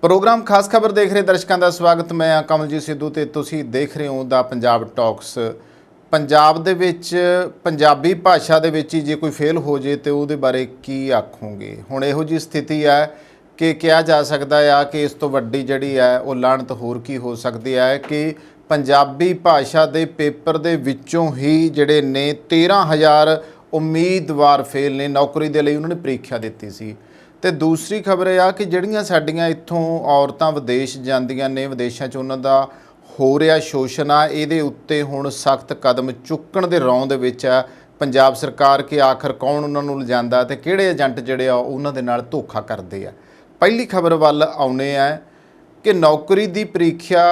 Programme खास खबर देख रहे दर्शकों का स्वागत। मैं कमलजीत सिद्धू ते तुसीं देख रहे हो द पंजाब टॉक्स। पंजाब दे विच पंजाबी भाषा दे विच जे कोई फेल हो जाए तो उहदे बारे की आखोगे। हुण इहो जी स्थिति है कि कहा जा सकता है कि इस तो वड्डी जिहड़ी है वो लानत होर की हो सकती है कि पंजाबी भाषा दे पेपर दे विचों ही जिहड़े ने 13,000 उम्मीदवार फेल ने नौकरी दे लई उन्होंने प्रीखिया दित्ती सी। तो दूसरी खबर यह आ कि जिहड़ियां साडीआं इत्थों औरतां विदेश जांदियां ने, विदेशों 'ਚ उन्हां दा हो रहा शोषण आ, इहदे उत्ते हुण सख्त कदम चुक्कण दे रौं दे विच आ पंजाब सरकार कि आखिर कौन उन्हां नूं लिजांदा ते किहड़े एजेंट जिहड़े आ उन्हां दे नाल धोखा करदे आ। पहली खबर वल आउने आ कि नौकरी की प्रीखिया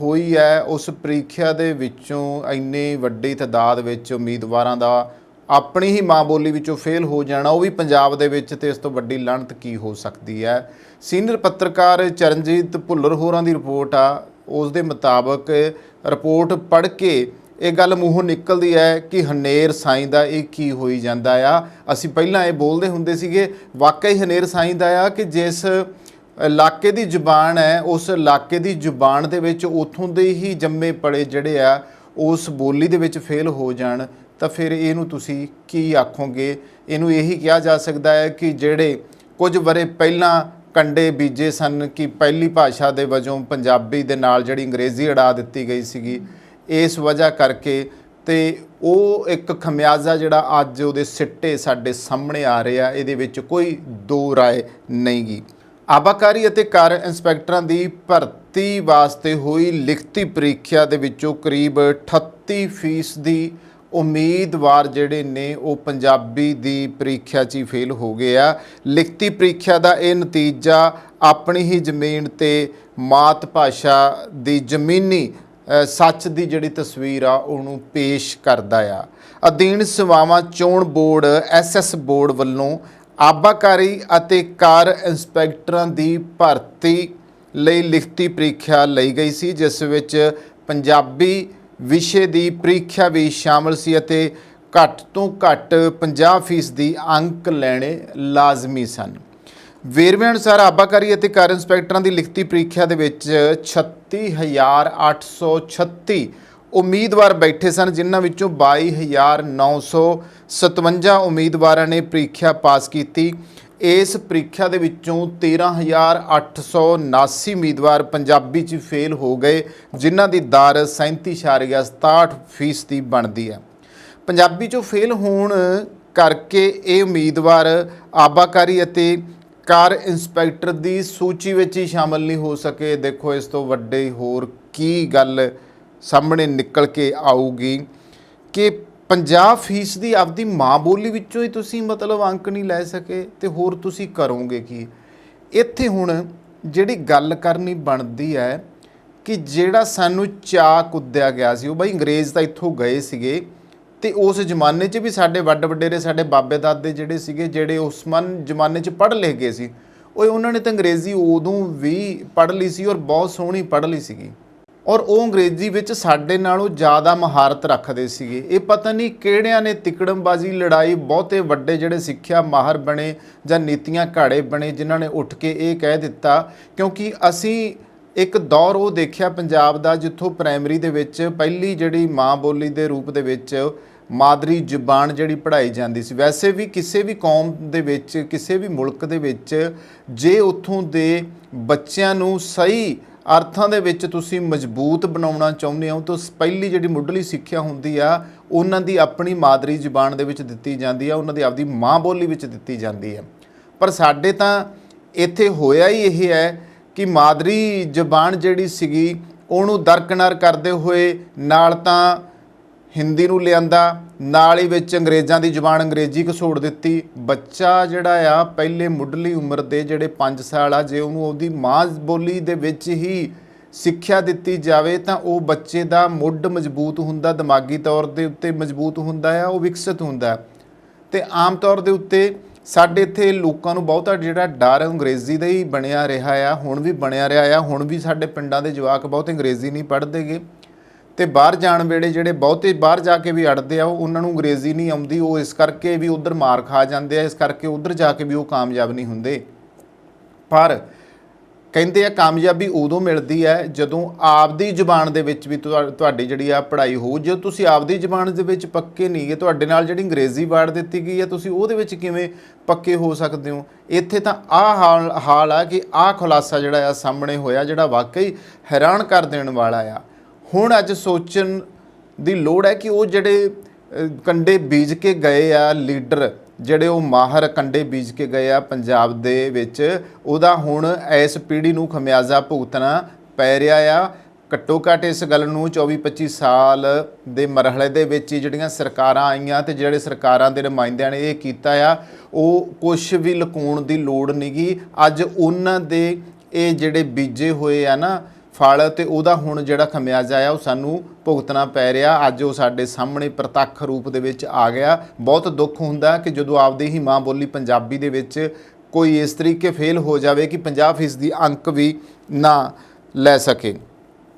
हुई है, उस प्रीखिया दे विचों इन्नी वड्डी तादाद विच उम्मीदवारां दा अपनी ही माँ बोली विचों फेल हो जाना, वो भी पंजाब दे विच, ते इस तो वड्डी लानत की हो सकती है। सीनियर पत्रकार चरणजीत भुल्लर होरां दी रिपोर्ट आ, उस दे मुताबक रिपोर्ट पढ़ के ये गल मूँहों निकलती है कि हनेर साईं दा ये की होई जांदा आ। असीं पहलां ये बोलदे हुंदे सीगे, वाकई हनेर साईं दा आ कि जिस इलाके की जुबान है उस इलाके की जुबान दे विच उत्थों दे ही जम्मे पड़े जिहड़े आ उस बोली दे विच फेल हो जाण तो फिर इहनूं तुसीं की आखोगे। इहनूं यही कहा जा सकता है कि जिहड़े कुछ वरे पहलां कंडे बीजे सन कि पहली भाषा दे वजों पंजाबी दे नाल जिहड़ी अंग्रेज़ी अड़ा दित्ती गई सीगी, इस वजह करके ते वो एक खमियाजा जिहड़ा अज उहदे सिट्टे साडे सामने आ रहा, इहदे विच कोई दो राय नहीं गी। आबाकारी ਅਤੇ ਕਾਰ इंस्पैक्टरां दी भर्ती वास्ते हुई लिखती ਪ੍ਰੀਖਿਆ ਦੇ ਵਿੱਚੋਂ करीब 38% उम्मीदवार ਜਿਹੜੇ ਨੇ ਉਹ ਪੰਜਾਬੀ ਦੀ ਪ੍ਰੀਖਿਆ 'ਚ ਹੀ ਫੇਲ ਹੋ ਗਏ ਆ। ਲਿਖਤੀ ਪ੍ਰੀਖਿਆ ਦਾ ਇਹ ਨਤੀਜਾ ਆਪਣੀ ਹੀ ਜ਼ਮੀਨ ਤੇ ਮਾਤ ਭਾਸ਼ਾ ਦੀ ਜ਼ਮੀਨੀ ਸੱਚ ਦੀ ਜਿਹੜੀ ਤਸਵੀਰ ਆ ਉਹਨੂੰ ਪੇਸ਼ ਕਰਦਾ ਆ। ਅਧੀਨ ਸੇਵਾਵਾਂ ਚੋਣ ਬੋਰਡ SS ਬੋਰਡ ਵੱਲੋਂ ਆਬਾਕਾਰੀ ਅਤੇ ਕਾਰ ਇੰਸਪੈਕਟਰਾਂ ਦੀ ਭਰਤੀ ਲਈ ਲਿਖਤੀ ਪ੍ਰੀਖਿਆ ਲਈ ਗਈ ਸੀ, ਜਿਸ ਵਿੱਚ ਪੰਜਾਬੀ विषय की ਪ੍ਰੀਖਿਆ भी शामिल सी ਅਤੇ घट तो घट 50% अंक लैने लाजमी सन। वेरवे अनुसार आबाकारी ਅਤੇ ਕਾਰ इंस्पैक्टरां की लिखती ਪ੍ਰੀਖਿਆ ਦੇ ਵਿੱਚ 36,836 उम्मीदवार बैठे सन, जिन्हां विचों 22,957 उम्मीदवारां ने ਪ੍ਰੀਖਿਆ पास की। इस ਪ੍ਰੀਖਿਆ ਦੇ ਵਿੱਚੋਂ 13,879 उम्मीदवार पंजाबी 'ਚ फेल हो गए, जिन्हां ਦੀ ਦਰ 37.67% ਬਣਦੀ ਹੈ। ਪੰਜਾਬੀ 'ਚੋਂ फेल ਹੋਣ ਕਰਕੇ ਇਹ ਉਮੀਦਵਾਰ ਆਬਾਕਾਰੀ ਅਤੇ ਕਾਰ ਇੰਸਪੈਕਟਰ ਦੀ ਸੂਚੀ ਵਿੱਚ ਹੀ ਸ਼ਾਮਲ ਨਹੀਂ ਹੋ ਸਕੇ। ਦੇਖੋ ਇਸ ਤੋਂ ਵੱਡੇ ਹੋਰ ਕੀ ਗੱਲ ਸਾਹਮਣੇ ਨਿਕਲ ਕੇ ਆਊਗੀ ਕਿ 50% ਆਪਦੀ माँ बोली विचों ही तुसीं मतलब अंक नहीं लै सके तो होर तुसीं करोगे की। इत्थे हुण जिहड़ी गल करनी बनदी है कि जिहड़ा सानूं चा कुद्दिया गया सी, वो बई अंग्रेज़ तां इत्थों गए सीगे ते उस जमाने 'च भी साडे वड्ड वडेरे साडे बाबे दादे जिहड़े सीगे, जिहड़े उस जमाने 'च पढ़ लिख गए सी, उन्होंने तो अंग्रेज़ी उदों भी पढ़ ली सी और बहुत सोहणी पढ़ ली सीगी और वो अंग्रेज़ी विच साडे नालों ज़्यादा महारत रखते सीगे। ये पता नहीं किहड़ियां ने तिकड़मबाजी लड़ाई बहुते वड्डे जिहड़े सिक्ख्या माहर बने जां नीतियां घाड़े बने जिन्हां ने उठ के ये कह दिता, क्योंकि असी एक दौर वो देखिया पंजाब दा जिथों प्राइमरी दे विच पहली जिहड़ी माँ बोली दे रूप दे विच मादरी जुबान जिहड़ी पढ़ाई जाती सी। वैसे भी किसी भी कौम दे विच किसी भी मुल्क दे विच जे उत्थों दे बच्चिआं नूं सही अर्थां दे विच तुसीं मजबूत बनाउणा चाहुंदे हो तो पहली जिहड़ी मुੱਢਲੀ सिक्ख्या हुंदी आ उन्हां दी अपनी मादरी जुबान दे विच दित्ती जांदी आ, उन्हां दी आपदी माँ बोली विच दित्ती जांदी है। पर साडे तां इत्थे होया ही यह है कि मादरी जुबान जिहड़ी सीगी उहनूं दरकिनार करदे होए नाल तां हिंदी नूं लिआंदा, नाल ही विच अंग्रेज़ां दी जुबान अंग्रेज़ी घसोड़ दित्ती। बच्चा जिहड़ा आ पहले मुੱਢਲੀ उम्र दे जिहड़े 5 साल आ जे उहनूं उहदी माँ बोली दे विच ही सिक्ख्या दित्ती जावे तां वो बच्चे दा मुੱਢ मजबूत हुंदा, दिमागी तौर दे उत्ते मजबूत हुंदा आ, वो विकसित हुंदा ते आम तौर दे उत्ते साडे इत्थे लोकां नूं बहुता जिहड़ा डर अंग्रेज़ी दा ही बणिया रिहा आ, हुण भी बणिया रिहा आ। हुण भी साडे पिंडां दे जवाक बहुत अंग्रेज़ी नहीं पढ़दे गे ਤੇ ਬਾਹਰ ਜਾਣ ਵੇਲੇ ਜਿਹੜੇ ਬਹੁਤੇ ਬਾਹਰ ਜਾ ਕੇ ਵੀ ਅੜਦੇ ਆ ਉਹਨਾਂ ਨੂੰ ਅੰਗਰੇਜ਼ੀ ਨਹੀਂ ਆਉਂਦੀ, ਉਹ ਇਸ ਕਰਕੇ ਵੀ ਉਧਰ ਮਾਰ ਖਾ ਜਾਂਦੇ ਆ, ਇਸ ਕਰਕੇ ਉਧਰ ਜਾ ਕੇ ਵੀ ਉਹ ਕਾਮਯਾਬ ਨਹੀਂ ਹੁੰਦੇ। ਪਰ ਕਹਿੰਦੇ ਆ ਕਾਮਯਾਬੀ ਉਦੋਂ ਮਿਲਦੀ ਹੈ ਜਦੋਂ ਆਪਦੀ ਜ਼ੁਬਾਨ ਦੇ ਵਿੱਚ ਵੀ ਤੁਹਾਡੀ ਜਿਹੜੀ ਆ ਪੜ੍ਹਾਈ ਹੋਊ। ਜੇ ਤੁਸੀਂ ਆਪਦੀ ਜ਼ੁਬਾਨ ਦੇ ਵਿੱਚ ਪੱਕੇ ਨਹੀਂ ਗੇ, ਤੁਹਾਡੇ ਨਾਲ ਜਿਹੜੀ ਅੰਗਰੇਜ਼ੀ ਵਾੜ ਦਿੱਤੀ ਗਈ ਹੈ, ਤੁਸੀਂ ਉਹਦੇ ਵਿੱਚ ਕਿਵੇਂ ਪੱਕੇ ਹੋ ਸਕਦੇ ਹੋ। ਇੱਥੇ ਤਾਂ ਆਹ ਹਾਲ ਆ ਕਿ ਆਹ ਖੁਲਾਸਾ ਜਿਹੜਾ ਆ ਸਾਹਮਣੇ ਹੋਇਆ, ਜਿਹੜਾ ਵਾਕਈ ਹੈਰਾਨ ਕਰ ਦੇਣ ਵਾਲਾ ਆ। ਹੁਣ ਅੱਜ ਸੋਚਣ ਦੀ ਲੋੜ ਹੈ ਕਿ ਉਹ ਜਿਹੜੇ ਕੰਡੇ ਬੀਜ ਕੇ ਗਏ ਆ ਲੀਡਰ, ਜਿਹੜੇ ਉਹ ਮਾਹਰ ਕੰਡੇ ਬੀਜ ਕੇ ਗਏ ਆ ਪੰਜਾਬ ਦੇ ਵਿੱਚ, ਉਹਦਾ ਹੁਣ ਇਸ ਪੀੜ੍ਹੀ ਨੂੰ ਖਮਿਆਜ਼ਾ ਭੁਗਤਣਾ ਪੈ ਰਿਹਾ ਆ। ਘੱਟੋ ਘੱਟ ਇਸ ਗੱਲ ਨੂੰ 24-25 ਸਾਲ ਦੇ ਮਰਹਲੇ ਦੇ ਵਿੱਚ ਹੀ ਜਿਹੜੀਆਂ ਸਰਕਾਰਾਂ ਆਈਆਂ ਤੇ ਜਿਹੜੇ ਸਰਕਾਰਾਂ ਦੇ ਨੁਮਾਇੰਦਿਆਂ ਨੇ ਇਹ ਕੀਤਾ ਆ, ਉਹ ਕੁਛ ਵੀ ਲੁਕਾਉਣ ਦੀ ਲੋੜ ਨਹੀਂ ਗੀ। ਅੱਜ ਉਹਨਾਂ ਦੇ ਇਹ ਜਿਹੜੇ ਬੀਜੇ ਹੋਏ ਆ ਨਾ ਫਲ, ਤੇ ਉਹਦਾ ਹੁਣ ਜਿਹੜਾ ਖਮਿਆਜ਼ਾ ਆ ਉਹ ਸਾਨੂੰ ਭੁਗਤਣਾ ਪੈ ਰਿਹਾ। ਅੱਜ ਉਹ ਸਾਡੇ ਸਾਹਮਣੇ ਪ੍ਰਤੱਖ ਰੂਪ ਦੇ ਵਿੱਚ ਆ ਗਿਆ। ਬਹੁਤ ਦੁੱਖ ਹੁੰਦਾ ਕਿ ਜਦੋਂ ਆਪਦੀ ਹੀ ਮਾਂ ਬੋਲੀ ਪੰਜਾਬੀ ਦੇ ਵਿੱਚ ਕੋਈ ਇਸ ਤਰੀਕੇ ਫੇਲ ਹੋ ਜਾਵੇ ਕਿ 50% ਅੰਕ ਵੀ ਨਾ ਲੈ ਸਕੇ।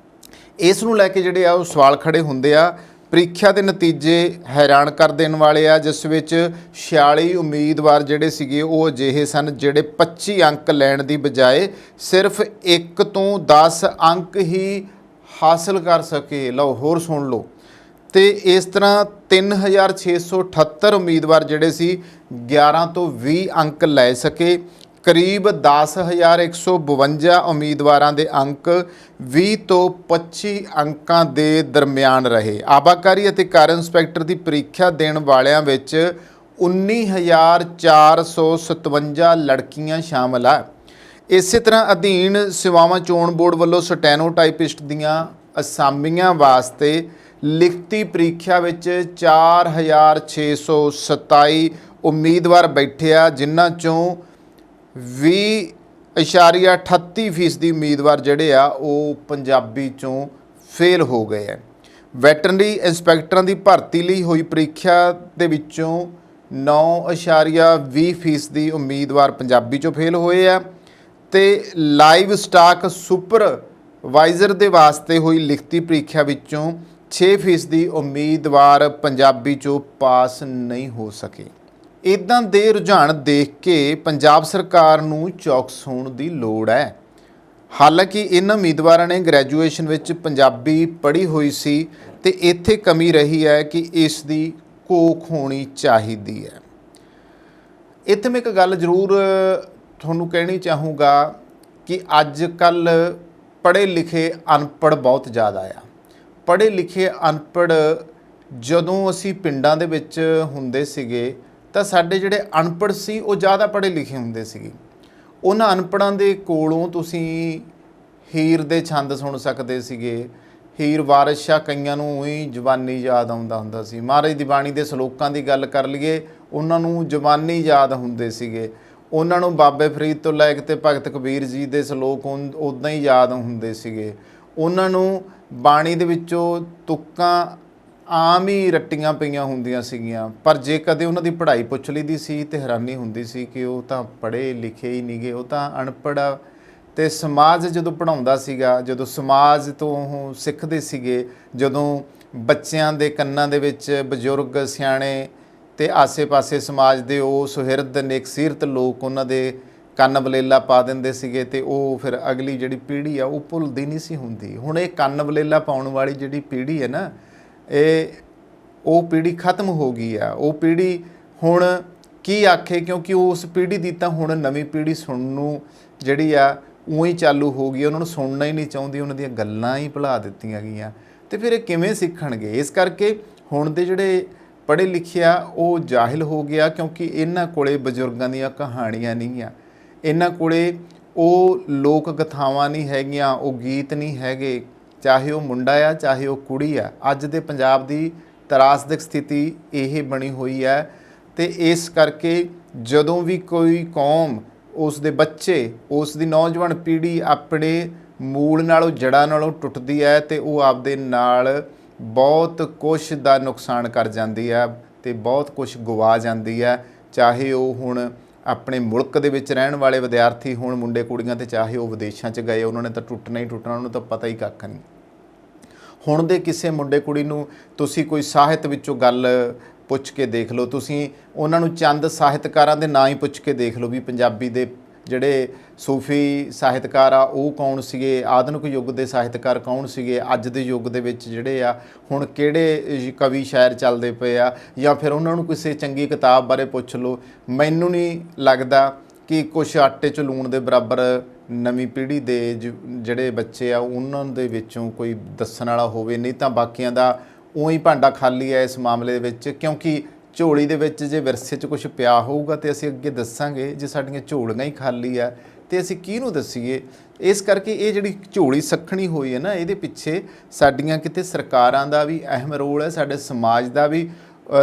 ਇਸ ਨੂੰ ਲੈ ਕੇ ਜਿਹੜੇ ਆ ਉਹ ਸਵਾਲ ਖੜੇ ਹੁੰਦੇ ਆ। ਪ੍ਰੀਖਿਆ ਦੇ ਨਤੀਜੇ ਹੈਰਾਨ ਕਰ ਦੇਣ ਵਾਲੇ ਆ, ਜਿਸ ਵਿੱਚ 46 ਉਮੀਦਵਾਰ ਜਿਹੜੇ ਸੀਗੇ ਉਹ ਅਜਿਹੇ ਸਨ ਜਿਹੜੇ 25 ਅੰਕ ਲੈਣ ਦੀ ਬਜਾਏ ਸਿਰਫ 1 ਤੋਂ 10 ਅੰਕ ਹੀ ਹਾਸਲ ਕਰ ਸਕੇ। ਲਓ ਹੋਰ ਸੁਣ ਲਓ। ਤੇ ਇਸ ਤਰ੍ਹਾਂ 3678 ਉਮੀਦਵਾਰ ਜਿਹੜੇ ਸੀ 11 ਤੋਂ 20 ਅੰਕ ਲੈ ਸਕੇ। ਕਰੀਬ 10,152 ਉਮੀਦਵਾਰਾਂ ਦੇ ਅੰਕ 20 ਤੋਂ 25 ਅੰਕਾਂ ਦੇ ਦਰਮਿਆਨ ਰਹੇ। ਆਬਾਕਾਰੀ ਅਤੇ ਕਾਰ ਇੰਸਪੈਕਟਰ ਦੀ ਪ੍ਰੀਖਿਆ ਦੇਣ ਵਾਲਿਆਂ ਵਿੱਚ 19,457 ਲੜਕੀਆਂ ਸ਼ਾਮਲ ਆ। ਇਸੇ ਤਰ੍ਹਾਂ ਅਧੀਨ ਸੇਵਾਵਾਂ ਚੋਣ ਬੋਰਡ ਵੱਲੋਂ ਸਟੈਨੋਟਾਈਪਿਸਟ ਦੀਆਂ ਅਸਾਮੀਆਂ ਵਾਸਤੇ ਲਿਖਤੀ ਪ੍ਰੀਖਿਆ ਵਿੱਚ 4,627 ਉਮੀਦਵਾਰ ਬੈਠੇ ਆ, ਜਿਨ੍ਹਾਂ ਚੋਂ 20.38% ਉਮੀਦਵਾਰ ਜਿਹੜੇ ਆ ਉਹ ਪੰਜਾਬੀ ਚੋਂ ਫੇਲ ਹੋ ਗਏ ਆ। ਵੈਟਰਨਰੀ ਇੰਸਪੈਕਟਰਾਂ ਦੀ ਭਰਤੀ ਲਈ ਹੋਈ ਪ੍ਰੀਖਿਆ ਦੇ ਵਿੱਚੋਂ 9.20% ਉਮੀਦਵਾਰ ਪੰਜਾਬੀ ਚੋਂ ਫੇਲ ਹੋਏ ਆ। ਤੇ ਲਾਈਵ ਸਟਾਕ ਸੁਪਰਵਾਈਜ਼ਰ ਦੇ ਵਾਸਤੇ ਹੋਈ ਲਿਖਤੀ ਪ੍ਰੀਖਿਆ ਵਿੱਚੋਂ 6% ਉਮੀਦਵਾਰ ਪੰਜਾਬੀ ਚੋਂ ਪਾਸ ਨਹੀਂ ਹੋ ਸਕੇ। ਇੱਦਾਂ ਦੇ ਰੁਝਾਨ ਦੇਖ ਕੇ ਪੰਜਾਬ ਸਰਕਾਰ ਨੂੰ ਚੌਕਸ ਹੋਣ ਦੀ ਲੋੜ ਹੈ। ਹਾਲਾਂਕਿ ਇਹਨਾਂ ਉਮੀਦਵਾਰਾਂ ਨੇ ਗ੍ਰੈਜੂਏਸ਼ਨ ਵਿੱਚ ਪੰਜਾਬੀ ਪੜ੍ਹੀ ਹੋਈ ਸੀ ਤੇ ਇੱਥੇ ਕਮੀ ਰਹੀ ਹੈ ਕਿ ਇਸ ਦੀ ਘੋਖ ਹੋਣੀ ਚਾਹੀਦੀ ਹੈ। ਇੱਥੇ ਮੈਂ ਇੱਕ ਗੱਲ ਜ਼ਰੂਰ ਤੁਹਾਨੂੰ ਕਹਿਣੀ ਚਾਹੂੰਗਾ ਕਿ ਅੱਜ ਕੱਲ੍ਹ ਪੜ੍ਹੇ ਲਿਖੇ ਅਨਪੜ੍ਹ ਬਹੁਤ ਜ਼ਿਆਦਾ ਆ। ਪੜ੍ਹੇ ਲਿਖੇ ਅਨਪੜ੍ਹ ਜਦੋਂ ਅਸੀਂ ਪਿੰਡਾਂ ਦੇ ਵਿੱਚ ਹੁੰਦੇ ਸੀਗੇ ਤਾਂ ਸਾਡੇ ਜਿਹੜੇ ਅਨਪੜ੍ਹ ਸੀ ਉਹ ਜ਼ਿਆਦਾ ਪੜ੍ਹੇ ਲਿਖੇ ਹੁੰਦੇ ਸੀਗੇ। ਉਹਨਾਂ ਅਨਪੜ੍ਹਾਂ ਦੇ ਕੋਲੋਂ ਤੁਸੀਂ ਹੀਰ ਦੇ ਛੰਦ ਸੁਣ ਸਕਦੇ ਸੀਗੇ। ਹੀਰ ਵਾਰਿਸ ਸ਼ਾਹ, ਕਈਆਂ ਨੂੰ ਉਹੀ ਜਵਾਨੀ ਯਾਦ ਆਉਂਦਾ ਹੁੰਦਾ ਸੀ। ਮਹਾਰਾਜ ਦੀ ਬਾਣੀ ਦੇ ਸਲੋਕਾਂ ਦੀ ਗੱਲ ਕਰ ਲਈਏ, ਉਹਨਾਂ ਨੂੰ ਜਵਾਨੀ ਯਾਦ ਹੁੰਦੇ ਸੀਗੇ। ਉਹਨਾਂ ਨੂੰ ਬਾਬੇ ਫਰੀਦ ਤੋਂ ਲੈ ਕੇ ਤੇ ਭਗਤ ਕਬੀਰ ਜੀ ਦੇ ਸਲੋਕ ਉੱਦਾਂ ਹੀ ਯਾਦ ਹੁੰਦੇ ਸੀਗੇ। ਉਹਨਾਂ ਨੂੰ ਬਾਣੀ ਦੇ ਵਿੱਚੋਂ ਤੁਕਾਂ ਆਮ ਹੀ ਰੱਟੀਆਂ ਪਈਆਂ ਹੁੰਦੀਆਂ ਸੀਗੀਆਂ। ਪਰ ਜੇ ਕਦੇ ਉਹਨਾਂ ਦੀ ਪੜ੍ਹਾਈ ਪੁੱਛ ਲਈਦੀ ਸੀ ਤੇ ਹੈਰਾਨੀ ਹੁੰਦੀ ਸੀ ਕਿ ਉਹ ਤਾਂ ਪੜ੍ਹੇ ਲਿਖੇ ਹੀ ਨਹੀਂ ਗੇ, ਉਹ ਤਾਂ ਅਨਪੜ੍ਹ ਆ। ਤੇ ਸਮਾਜ ਜਦੋਂ ਪੜ੍ਹਾਉਂਦਾ ਸੀਗਾ, ਜਦੋਂ ਸਮਾਜ ਤੋਂ ਉਹ ਸਿੱਖਦੇ ਸੀਗੇ, ਜਦੋਂ ਬੱਚਿਆਂ ਦੇ ਕੰਨਾਂ ਦੇ ਵਿੱਚ ਬਜ਼ੁਰਗ ਸਿਆਣੇ ਤੇ ਆਸੇ-ਪਾਸੇ ਸਮਾਜ ਦੇ ਉਹ ਸੁਹਿਰਦ ਨੇਕਸੀਰਤ ਲੋਕ ਉਹਨਾਂ ਦੇ ਕੰਨ ਬਲੇਲਾ ਪਾ ਦਿੰਦੇ ਸੀਗੇ ਤੇ ਉਹ ਫਿਰ ਅਗਲੀ ਜਿਹੜੀ ਪੀੜ੍ਹੀ ਆ ਉਹ ਭੁੱਲਦੀ ਨਹੀਂ ਸੀ ਹੁੰਦੀ। ਹੁਣ ਇਹ ਕੰਨ ਬਲੇਲਾ ਪਾਉਣ ਵਾਲੀ ਜਿਹੜੀ ਪੀੜ੍ਹੀ ਹੈ ਨਾ, ਉਹ ਪੀੜ੍ਹੀ ਖਤਮ ਹੋ ਗਈ ਆ। ਉਹ ਪੀੜ੍ਹੀ ਹੁਣ ਕੀ ਆਖੇ, ਕਿਉਂਕਿ ਉਸ ਪੀੜ੍ਹੀ ਦੀ ਤਾਂ ਹੁਣ ਨਵੀਂ ਪੀੜ੍ਹੀ ਸੁਣਨ ਨੂੰ ਜਿਹੜੀ ਆ ਊਂ ਹੀ ਚਾਲੂ ਹੋ ਗਈ। ਉਹਨਾਂ ਨੂੰ ਸੁਣਨਾ ਹੀ ਨਹੀਂ ਚਾਹੁੰਦੀ, ਉਹਨਾਂ ਦੀਆਂ ਗੱਲਾਂ ਹੀ ਭੁਲਾ ਦਿੱਤੀਆਂ ਗਈਆਂ। ਤੇ ਫਿਰ ਇਹ ਕਿਵੇਂ ਸਿੱਖਣਗੇ? ਇਸ ਕਰਕੇ ਹੁਣ ਦੇ ਜਿਹੜੇ ਪੜ੍ਹੇ ਲਿਖੇ ਆ ਉਹ ਜਾਹਿਲ ਹੋ ਗਿਆ, ਕਿਉਂਕਿ ਇਹਨਾਂ ਕੋਲੇ ਬਜ਼ੁਰਗਾਂ ਦੀਆਂ ਕਹਾਣੀਆਂ ਨਹੀਂ ਆ, ਇਹਨਾਂ ਕੋਲੇ ਉਹ ਲੋਕ ਕਥਾਵਾਂ ਨਹੀਂ ਹੈਗੀਆਂ, ਉਹ ਗੀਤ ਨਹੀਂ ਹੈਗੇ। ਚਾਹੇ ਉਹ ਮੁੰਡਾ ਆ ਚਾਹੇ ਉਹ ਕੁੜੀ ਆ, ਅੱਜ ਦੇ ਪੰਜਾਬ ਦੀ ਤਰਾਸਦਿਕ ਸਥਿਤੀ ਇਹ ਬਣੀ ਹੋਈ ਹੈ। ਤੇ ਇਸ ਕਰਕੇ ਜਦੋਂ ਵੀ ਕੋਈ ਕੌਮ, ਉਸ ਦੇ ਬੱਚੇ, ਉਸ ਦੀ ਨੌਜਵਾਨ ਪੀੜ੍ਹੀ ਆਪਣੇ ਮੂਲ ਨਾਲੋਂ ਜੜ੍ਹਾਂ ਨਾਲੋਂ ਟੁੱਟਦੀ ਹੈ ਤੇ ਉਹ ਆਪਦੇ ਨਾਲ ਬਹੁਤ ਕੁਛ ਦਾ ਨੁਕਸਾਨ ਕਰ ਜਾਂਦੀ ਹੈ ਤੇ ਬਹੁਤ ਕੁਛ ਗਵਾ ਜਾਂਦੀ ਹੈ। ਚਾਹੇ ਉਹ ਹੁਣ ਆਪਣੇ ਮੁਲਕ ਦੇ ਵਿੱਚ ਰਹਿਣ ਵਾਲੇ ਵਿਦਿਆਰਥੀ ਹੋਣ, ਮੁੰਡੇ ਕੁੜੀਆਂ, ਤੇ ਚਾਹੇ ਉਹ ਵਿਦੇਸ਼ਾਂ 'ਚ ਗਏ, ਉਹਨਾਂ ਨੇ ਤਾਂ ਟੁੱਟਣਾ ਹੀ ਟੁੱਟਣਾ, ਉਹਨਾਂ ਨੂੰ ਤਾਂ ਪਤਾ ਹੀ ਕੱਖ ਨਹੀਂ। ਹੁਣ ਦੇ ਕਿਸੇ ਮੁੰਡੇ ਕੁੜੀ ਨੂੰ ਤੁਸੀਂ ਕੋਈ ਸਾਹਿਤ ਵਿੱਚੋਂ ਗੱਲ ਪੁੱਛ ਕੇ ਦੇਖ ਲਓ, ਤੁਸੀਂ ਉਹਨਾਂ ਨੂੰ ਚੰਦ ਸਾਹਿਤਕਾਰਾਂ ਦੇ ਨਾਂ ਹੀ ਪੁੱਛ ਕੇ ਦੇਖ ਲਓ ਵੀ ਪੰਜਾਬੀ ਦੇ ਜਿਹੜੇ ਸੂਫੀ ਸਾਹਿਤਕਾਰ ਆ ਉਹ ਕੌਣ ਸੀਗੇ, ਆਧੁਨਿਕ ਯੁੱਗ ਦੇ ਸਾਹਿਤਕਾਰ ਕੌਣ ਸੀਗੇ, ਅੱਜ ਦੇ ਯੁੱਗ ਦੇ ਵਿੱਚ ਜਿਹੜੇ ਆ ਹੁਣ ਕਿਹੜੇ ਕਵੀ ਸ਼ਾਇਰ ਚੱਲਦੇ ਪਏ ਆ, ਜਾਂ ਫਿਰ ਉਹਨਾਂ ਨੂੰ ਕਿਸੇ ਚੰਗੀ ਕਿਤਾਬ ਬਾਰੇ ਪੁੱਛ ਲਓ। ਮੈਨੂੰ ਨਹੀਂ ਲੱਗਦਾ ਕਿ ਕੁਛ ਆਟੇ 'ਚ ਲੂਣ ਦੇ ਬਰਾਬਰ ਨਵੀਂ ਪੀੜ੍ਹੀ ਦੇ ਜਿਹੜੇ ਬੱਚੇ ਆ ਉਹਨਾਂ ਦੇ ਵਿੱਚੋਂ ਕੋਈ ਦੱਸਣ ਵਾਲਾ ਹੋਵੇ, ਨਹੀਂ ਤਾਂ ਬਾਕੀਆਂ ਦਾ ਉਹੀ ਭਾਂਡਾ ਖਾਲੀ ਹੈ ਇਸ ਮਾਮਲੇ ਦੇ ਵਿੱਚ। ਕਿਉਂਕਿ ਝੋਲੀ ਦੇ ਵਿੱਚ ਜੇ ਵਿਰਸੇ 'ਚ ਕੁਛ ਪਿਆ ਹੋਊਗਾ ਤੇ ਅਸੀਂ ਅੱਗੇ ਦੱਸਾਂਗੇ, ਜੇ ਸਾਡੀਆਂ ਝੋਲੀਆਂ ਹੀ ਖਾਲੀ ਆ ਤੇ ਅਸੀਂ ਕਿਹਨੂੰ ਦੱਸੀਏ। ਇਸ ਕਰਕੇ ਇਹ ਜਿਹੜੀ ਝੋਲੀ ਸੱਖਣੀ ਹੋਈ ਹੈ ਨਾ, ਇਹਦੇ ਪਿੱਛੇ ਸਾਡੀਆਂ ਕਿਤੇ ਸਰਕਾਰਾਂ ਦਾ ਵੀ ਅਹਿਮ ਰੋਲ ਹੈ, ਸਾਡੇ ਸਮਾਜ ਦਾ ਵੀ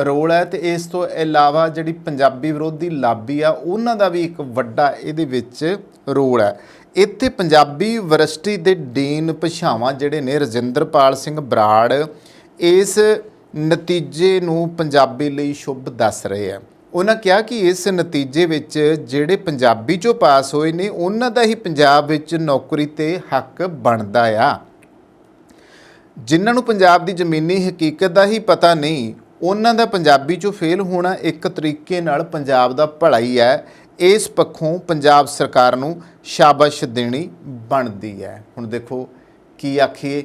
ਰੋਲ ਹੈ, ਤੇ ਇਸ ਤੋਂ ਇਲਾਵਾ ਜਿਹੜੀ ਪੰਜਾਬੀ ਵਿਰੋਧੀ ਲਾਬੀ ਆ ਉਹਨਾਂ ਦਾ ਵੀ ਇੱਕ ਵੱਡਾ ਇਹਦੇ ਵਿੱਚ ਰੋਲ ਹੈ। ਇੱਥੇ ਪੰਜਾਬੀ ਯੂਨੀਵਰਸਿਟੀ ਦੇ ਡੀਨ ਭਾਸ਼ਾਵਾਂ ਜਿਹੜੇ ਨੇ ਰਜਿੰਦਰਪਾਲ ਸਿੰਘ ਬਰਾੜ ਇਸ ਨਤੀਜੇ ਨੂੰ ਪੰਜਾਬੀ ਲਈ ਸ਼ੁਭ ਦੱਸ ਰਹੇ ਆ। ਉਹਨਾਂ ਕਿਹਾ ਕਿ ਇਸ ਨਤੀਜੇ ਵਿੱਚ ਜਿਹੜੇ ਪੰਜਾਬੀ 'ਚੋਂ ਪਾਸ ਹੋਏ ਨੇ ਉਹਨਾਂ ਦਾ ਹੀ ਪੰਜਾਬ ਵਿੱਚ ਨੌਕਰੀ ਤੇ ਹੱਕ ਬਣਦਾ ਆ। ਜਿਨ੍ਹਾਂ ਨੂੰ ਪੰਜਾਬ ਦੀ ਜ਼ਮੀਨੀ ਹਕੀਕਤ ਦਾ ਹੀ ਪਤਾ ਨਹੀਂ, ਉਹਨਾਂ ਦਾ ਪੰਜਾਬੀ 'ਚੋਂ ਫੇਲ ਹੋਣਾ ਇੱਕ ਤਰੀਕੇ ਨਾਲ ਪੰਜਾਬ ਦਾ ਭਲਾ ਹੀ ਹੈ। ਇਸ ਪੱਖੋਂ ਪੰਜਾਬ ਸਰਕਾਰ ਨੂੰ ਸ਼ਾਬਾਸ਼ ਦੇਣੀ ਬਣਦੀ ਹੈ। ਹੁਣ ਦੇਖੋ ਕੀ ਆਖੀਏ,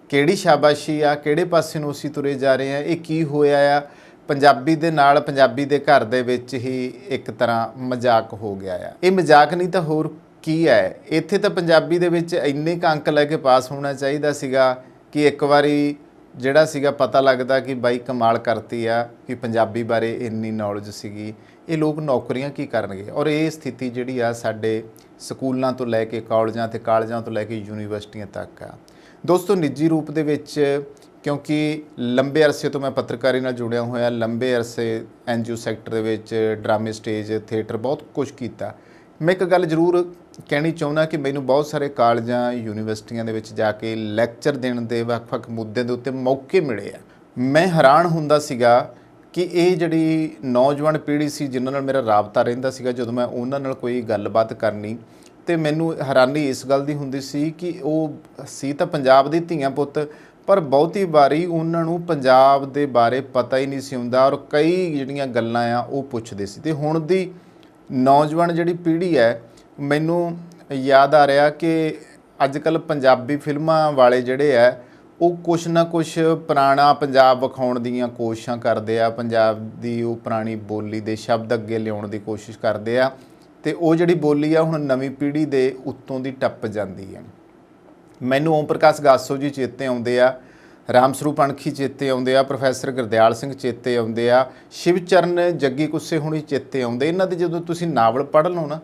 ਕਿਹੜੀ ਸ਼ਾਬਾਸ਼ੀ ਆ, ਕਿਹੜੇ ਪਾਸੇ ਨੂੰ ਅਸੀਂ ਤੁਰੇ ਜਾ ਰਹੇ ਹਾਂ। ਇਹ ਕੀ ਹੋਇਆ ਆ, ਪੰਜਾਬੀ ਦੇ ਨਾਲ ਪੰਜਾਬੀ ਦੇ ਘਰ ਦੇ ਵਿੱਚ ਹੀ ਇੱਕ ਤਰ੍ਹਾਂ ਮਜ਼ਾਕ ਹੋ ਗਿਆ ਆ। ਇਹ ਮਜ਼ਾਕ ਨਹੀਂ ਤਾਂ ਹੋਰ ਕੀ ਹੈ। ਇੱਥੇ ਤਾਂ ਪੰਜਾਬੀ ਦੇ ਵਿੱਚ ਇੰਨੇ ਕੁ ਅੰਕ ਲੈ ਕੇ ਪਾਸ ਹੋਣਾ ਚਾਹੀਦਾ ਸੀਗਾ ਕਿ ਇੱਕ ਵਾਰੀ ਜਿਹੜਾ ਸੀਗਾ ਪਤਾ ਲੱਗਦਾ ਕਿ ਬਾਈ ਕਮਾਲ ਕਰਤੀ ਆ, ਕਿ ਪੰਜਾਬੀ ਬਾਰੇ ਇੰਨੀ ਨੌਲੇਜ ਸੀਗੀ। ਇਹ ਲੋਕ ਨੌਕਰੀਆਂ ਕੀ ਕਰਨਗੇ। ਔਰ ਇਹ ਸਥਿਤੀ ਜਿਹੜੀ ਆ ਸਾਡੇ ਸਕੂਲਾਂ ਤੋਂ ਲੈ ਕੇ ਕਾਲਜਾਂ ਤੇ ਕਾਲਜਾਂ ਤੋਂ ਲੈ ਕੇ ਯੂਨੀਵਰਸਿਟੀਆਂ ਤੱਕ ਆ। ਦੋਸਤੋ, ਨਿੱਜੀ ਰੂਪ ਦੇ ਵਿੱਚ ਕਿਉਂਕਿ ਲੰਬੇ ਅਰਸੇ ਤੋਂ ਮੈਂ ਪੱਤਰਕਾਰੀ ਨਾਲ ਜੁੜਿਆ ਹੋਇਆ, ਲੰਬੇ ਅਰਸੇ NGO ਸੈਕਟਰ ਦੇ ਵਿੱਚ ਡਰਾਮੇ, ਸਟੇਜ, ਥੀਏਟਰ ਬਹੁਤ ਕੁਝ ਕੀਤਾ। ਮੈਂ ਇੱਕ ਗੱਲ ਜ਼ਰੂਰ ਕਹਿਣੀ ਚਾਹੁੰਦਾ ਕਿ ਮੈਨੂੰ ਬਹੁਤ ਸਾਰੇ ਕਾਲਜਾਂ, ਯੂਨੀਵਰਸਿਟੀਆਂ ਦੇ ਵਿੱਚ ਜਾ ਕੇ ਲੈਕਚਰ ਦੇਣ ਦੇ ਵੱਖ-ਵੱਖ ਮੁੱਦਿਆਂ ਦੇ ਉੱਤੇ ਮੌਕੇ ਮਿਲੇ ਆ। ਮੈਂ ਹੈਰਾਨ ਹੁੰਦਾ ਸੀਗਾ ਕਿ ਇਹ ਜਿਹੜੀ ਨੌਜਵਾਨ ਪੀੜ੍ਹੀ ਸੀ ਜਿਨ੍ਹਾਂ ਨਾਲ ਮੇਰਾ ਰਾਬਤਾ ਰਹਿੰਦਾ ਸੀਗਾ, ਜਦੋਂ ਮੈਂ ਉਹਨਾਂ ਨਾਲ ਕੋਈ ਗੱਲਬਾਤ ਕਰਨੀ ਤੇ ਮੈਨੂੰ ਹੈਰਾਨੀ ਇਸ ਗੱਲ ਦੀ ਹੁੰਦੀ ਸੀ ਕਿ ਉਹ ਸੀ ਤਾਂ ਪੰਜਾਬ ਦੇ ਧੀਆਂ ਪੁੱਤ, ਪਰ ਬਹੁਤੀ ਵਾਰੀ ਉਹਨਾਂ ਨੂੰ ਪੰਜਾਬ ਦੇ ਬਾਰੇ ਪਤਾ ਹੀ ਨਹੀਂ ਸੀ ਹੁੰਦਾ, ਔਰ ਕਈ ਜਿਹੜੀਆਂ ਗੱਲਾਂ ਆ ਉਹ ਪੁੱਛਦੇ ਸੀ। ਤੇ ਹੁਣ ਦੀ ਨੌਜਵਾਨ ਜਿਹੜੀ ਪੀੜ੍ਹੀ ਹੈ, ਮੈਨੂੰ ਯਾਦ ਆ ਰਿਹਾ ਕਿ ਅੱਜ ਕੱਲ੍ਹ ਪੰਜਾਬੀ ਫਿਲਮਾਂ ਵਾਲੇ ਜਿਹੜੇ ਆ ਉਹ ਕੁਛ ਨਾ ਕੁਛ ਪੁਰਾਣਾ ਪੰਜਾਬ ਵਿਖਾਉਣ ਦੀਆਂ ਕੋਸ਼ਿਸ਼ਾਂ ਕਰਦੇ ਆ, ਪੰਜਾਬ ਦੀ ਉਹ ਪੁਰਾਣੀ ਬੋਲੀ ਦੇ ਸ਼ਬਦ ਅੱਗੇ ਲਿਆਉਣ ਦੀ ਕੋਸ਼ਿਸ਼ ਕਰਦੇ ਆ, ਤੇ ਉਹ ਜਿਹੜੀ ਬੋਲੀ ਆ ਹੁਣ ਨਵੀਂ ਪੀੜ੍ਹੀ ਦੇ ਉੱਤੋਂ ਦੀ ਟੱਪ ਜਾਂਦੀ ਹੈ। ਮੈਨੂੰ ਓਮ ਪ੍ਰਕਾਸ਼ ਗਾਸੋ ਜੀ ਚੇਤੇ ਆਉਂਦੇ ਆ, ਰਾਮ ਸਰੂਪ ਅਣਖੀ ਚੇਤੇ ਆਉਂਦੇ ਆ, ਪ੍ਰੋਫੈਸਰ ਗੁਰਦਿਆਲ ਸਿੰਘ ਚੇਤੇ ਆਉਂਦੇ ਆ, ਸ਼ਿਵਚਰਨ ਜੱਗੀ ਕੁੱਸੇ ਹੁਣੀ ਚੇਤੇ ਆਉਂਦੇ। ਇਹਨਾਂ ਦੇ ਜਦੋਂ ਤੁਸੀਂ ਨਾਵਲ ਪੜ੍ਹ ਲਓ ਨਾ,